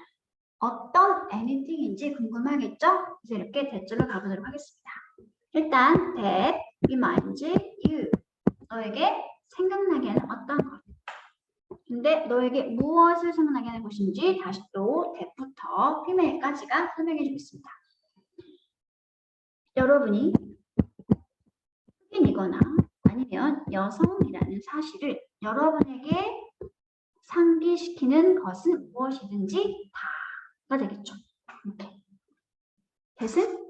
어떤 anything인지 궁금하겠죠? 그래서 이렇게 대절로 가보도록 하겠습니다. 일단 that reminds you, 너에게 생각나게 하는 어떤 것. 근데 너에게 무엇을 생각나게 하는 것인지 다시 또 that부터 female까지가 설명해 주겠습니다. 여러분이 흑인이거나 아니면 여성이라는 사실을 여러분에게 상기시키는 것은 무엇이든지 다가 되겠죠. 이렇게. that은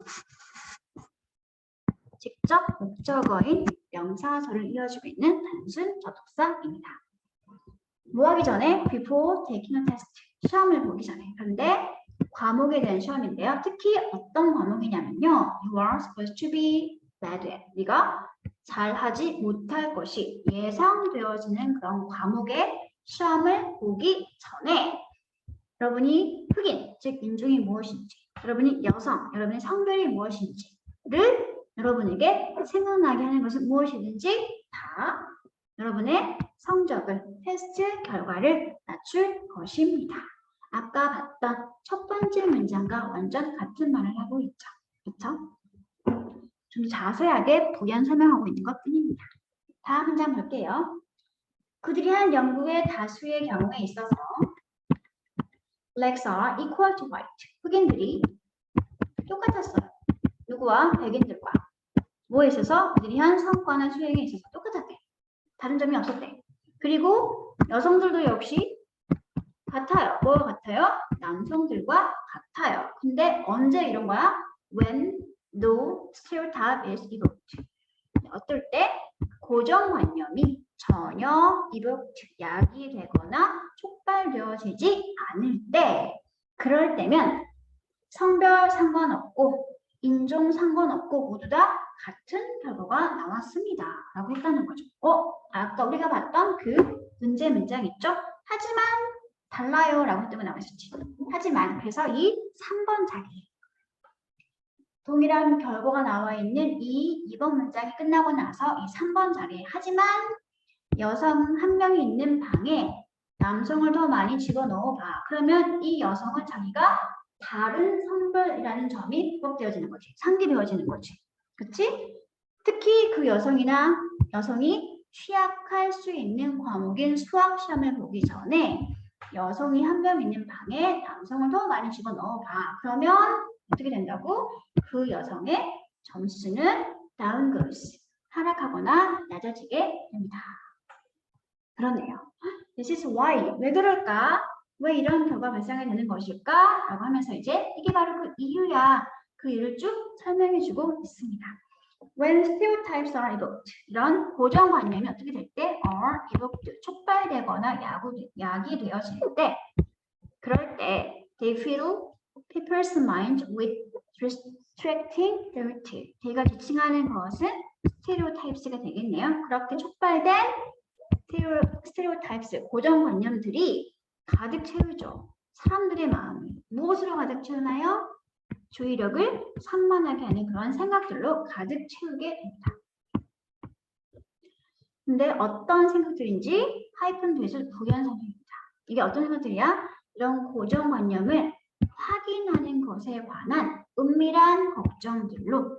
직접 목적어인 명사절을 이어주고 있는 단순 접속사입니다. 뭐 하기 전에 before taking a test, 시험을 보기 전에. 그런데 과목에 대한 시험인데요. 특히 어떤 과목이냐면요. You are supposed to be bad at. 네가 잘하지 못할 것이 예상되어지는 그런 과목의 시험을 보기 전에 여러분이 흑인, 즉 인종이 무엇인지, 여러분이 여성, 여러분의 성별이 무엇인지를 여러분에게 생각나게 하는 것은 무엇이든지 다 여러분의 성적을, 테스트 결과를 낮출 것입니다. 아까 봤던 첫 번째 문장과 완전 같은 말을 하고 있죠. 그렇죠? 좀 자세하게 부연 설명하고 있는 것 뿐입니다. 다음 문장 볼게요. 그들이 한 연구의 다수의 경우에 있어서 blacks are equal to white. 흑인들이 똑같았어요. 누구와? 백인들과. 뭐에 있어서? 그들이 한 성과나 수행에 있어서 똑같았대. 다른 점이 없었대. 그리고 여성들도 역시 같아요. 뭐가 같아요? 남성들과 같아요. 근데 언제 이런 거야? When no stereotype is evoked. 어떨 때 고정관념이 전혀 evoked, 야기되거나 촉발되어지지 않을 때, 그럴 때면 성별 상관없고 인종 상관없고 모두 다 같은 결과가 나왔습니다. 라고 했다는 거죠. 아까 우리가 봤던 그 문제 문장 있죠? 하지만 달라요 라고 했던 거 나왔었지. 하지만 그래서 이 3번 자리 동일한 결과가 나와 있는 이 2번 문장이 끝나고 나서 이 3번 자리에 하지만 여성 한 명이 있는 방에 남성을 더 많이 집어넣어 봐. 그러면 이 여성은 자기가 다른 성별이라는 점이 부각되어지는 거지. 상기되어지는 거지. 그치? 특히 그 여성이나 여성이 취약할 수 있는 과목인 수학 시험을 보기 전에 여성이 한 명 있는 방에 남성을 더 많이 집어넣어 봐. 그러면 어떻게 된다고? 그 여성의 점수는 down goes. 하락하거나 낮아지게 됩니다. 그러네요. This is why. 왜 그럴까? 왜 이런 결과가 발생이 되는 것일까? 라고 하면서 이제 이게 바로 그 이유야. 그 이유를 쭉 설명해주고 있습니다. When stereotypes are evoked. 이런 고정관념이 어떻게 될 때? are evoked. 촉발되거나 야기되어질 때. 그럴 때 they fill people's mind with restricting dirty. D가 지칭하는 것은 stereotypes가 되겠네요. 그렇게 촉발된 stereotypes, 고정관념들이 가득 채우죠. 사람들의 마음을 무엇으로 가득 채우나요? 주의력을 산만하게 하는 그런 생각들로 가득 채우게 됩니다. 근데 어떤 생각들인지 하이픈 뒤에서 부연설명입니다. 이게 어떤 생각들이야? 이런 고정관념을 확인하는 것에 관한 은밀한 걱정들로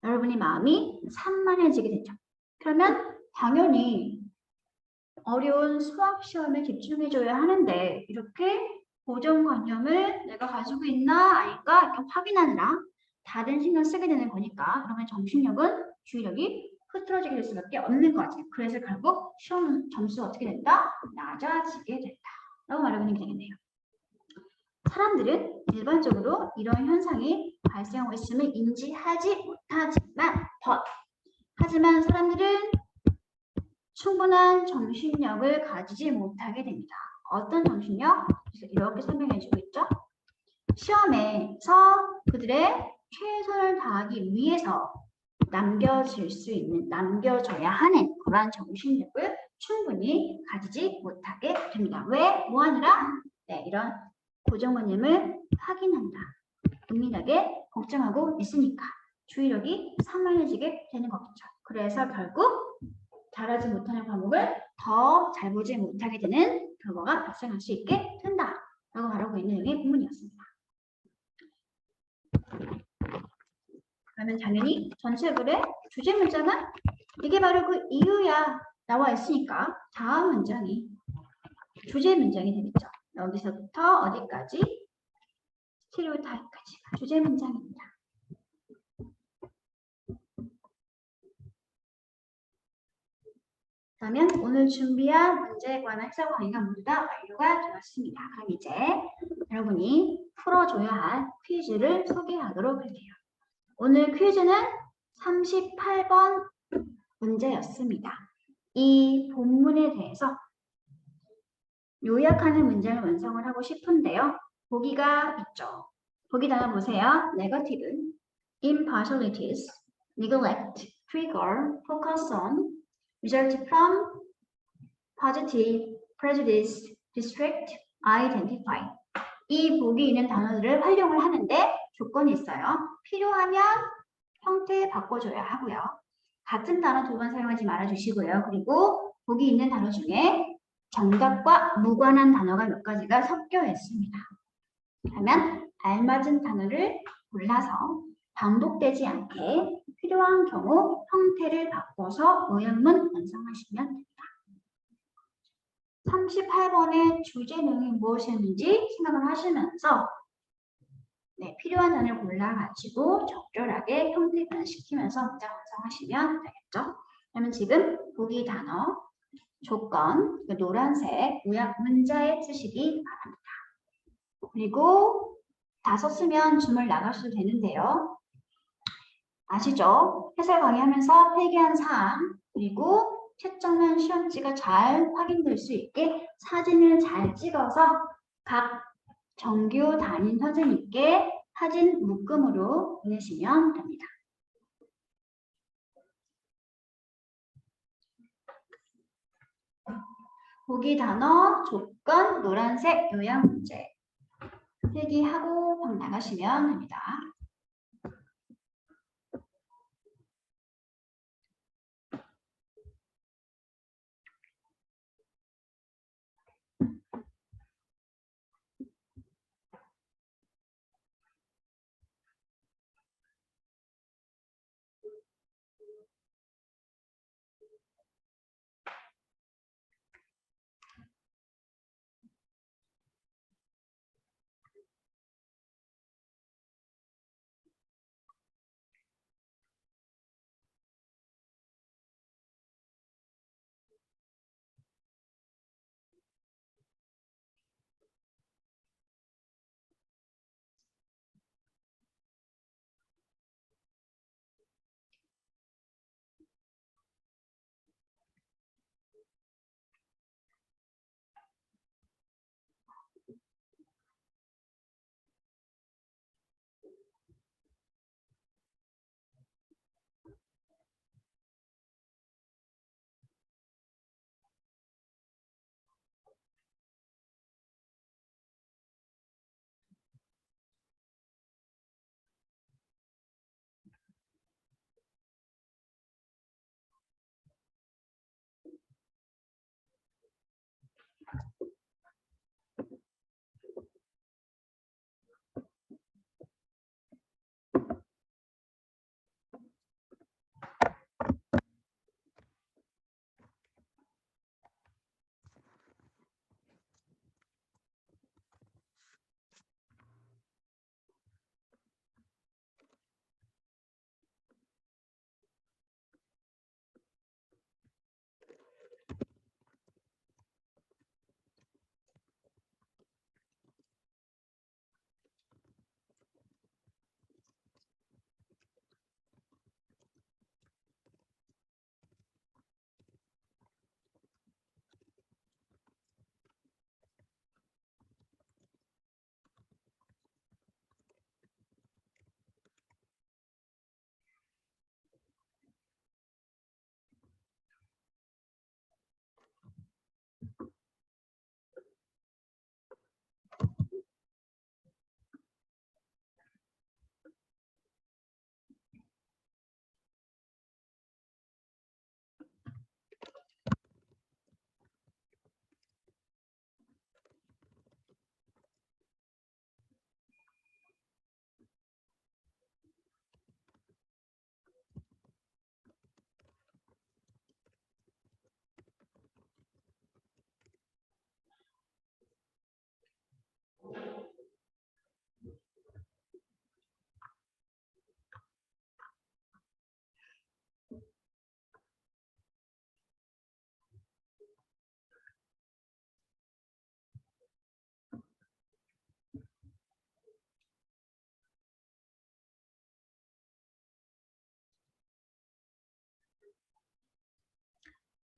여러분의 마음이 산만해지게 되죠. 그러면 당연히 어려운 수학 시험에 집중해줘야 하는데 이렇게 고정관념을 내가 가지고 있나 아닌가 이렇게 확인하느라 다른 신경 쓰게 되는 거니까 그러면 정신력은 주의력이 흐트러지게 될 수밖에 없는 거지. 그래서 결국 시험 점수가 어떻게 된다? 낮아지게 된다. 라고 말해보는 게 되겠네요. 사람들은 일반적으로 이런 현상이 발생하고 있음을 인지하지 못하지만 하지만 사람들은 충분한 정신력을 가지지 못하게 됩니다. 어떤 정신력? 이렇게 설명해주고 있죠. 시험에서 그들의 최선을 다하기 위해서 남겨져야 하는 그러한 정신력을 충분히 가지지 못하게 됩니다. 왜? 뭐 하느라? 네, 이런 고정관념을 확인한다. 은밀하게 걱정하고 있으니까 주의력이 산만해지게 되는 거겠죠. 그래서 결국 잘하지 못하는 과목을 더 잘 보지 못하게 되는 결과가 발생할 수 있게 된다. 라고 말하고 있는 내용의 본문이었습니다. 그러면 당연히 전체 글의 주제 문장은 이게 바로 그 이유야 나와 있으니까 다음 문장이 주제 문장이 되겠죠. 여기서부터 어디까지? 스테레오타입까지 주제 문장입니다. 그러면 오늘 준비한 문제에 관한 해설 강의가 모두 다 완료가 되었습니다. 그럼 이제 여러분이 풀어줘야 할 퀴즈를 소개하도록 할게요. 오늘 퀴즈는 38번 문제였습니다. 이 본문에 대해서 요약하는 문장을 완성을 하고 싶은데요. 보기가 있죠. 보기 단어 보세요. negative, impartialities, neglect, trigger, focus on, result from, positive, prejudice, distract, identify. 이 보기 있는 단어들을 활용을 하는데 조건이 있어요. 필요하면 형태 바꿔줘야 하고요. 같은 단어 두 번 사용하지 말아주시고요. 그리고 보기 있는 단어 중에 정답과 무관한 단어가 몇 가지가 섞여 있습니다. 그러면 알맞은 단어를 골라서 반복되지 않게 필요한 경우 형태를 바꿔서 요약문 완성하시면 됩니다. 38번의 주제 내용이 무엇이었는지 생각을 하시면서 필요한 단어를 골라가지고 적절하게 형태 변환시키면서 문장 완성하시면 되겠죠. 그러면 지금 보기 단어, 조건, 노란색 요약 문자에 쓰시기 바랍니다. 그리고 다 썼으면 줌을 나가셔도 되는데요. 아시죠? 해설 강의하면서 필기한 사항, 그리고 채점한 시험지가 잘 확인될 수 있게 사진을 잘 찍어서 각 정규 담임 선생님께 사진 묶음으로 보내시면 됩니다. 보기 단어, 조건, 노란색 요약 문제 필기하고 방 나가시면 됩니다.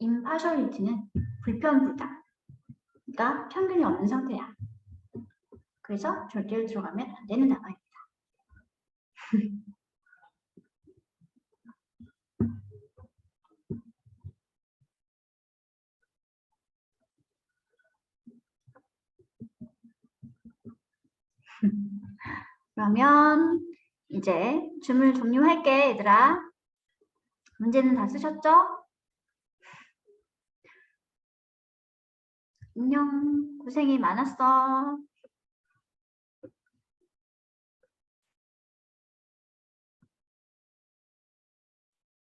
impartiality는 불편불당. 그러니까 편견이 없는 상태야. 그래서 절대로 들어가면 안 되는 단어입니다. 그러면 이제 줌을 종료할게, 얘들아. 문제는 다 쓰셨죠? 안녕. 고생이 많았어.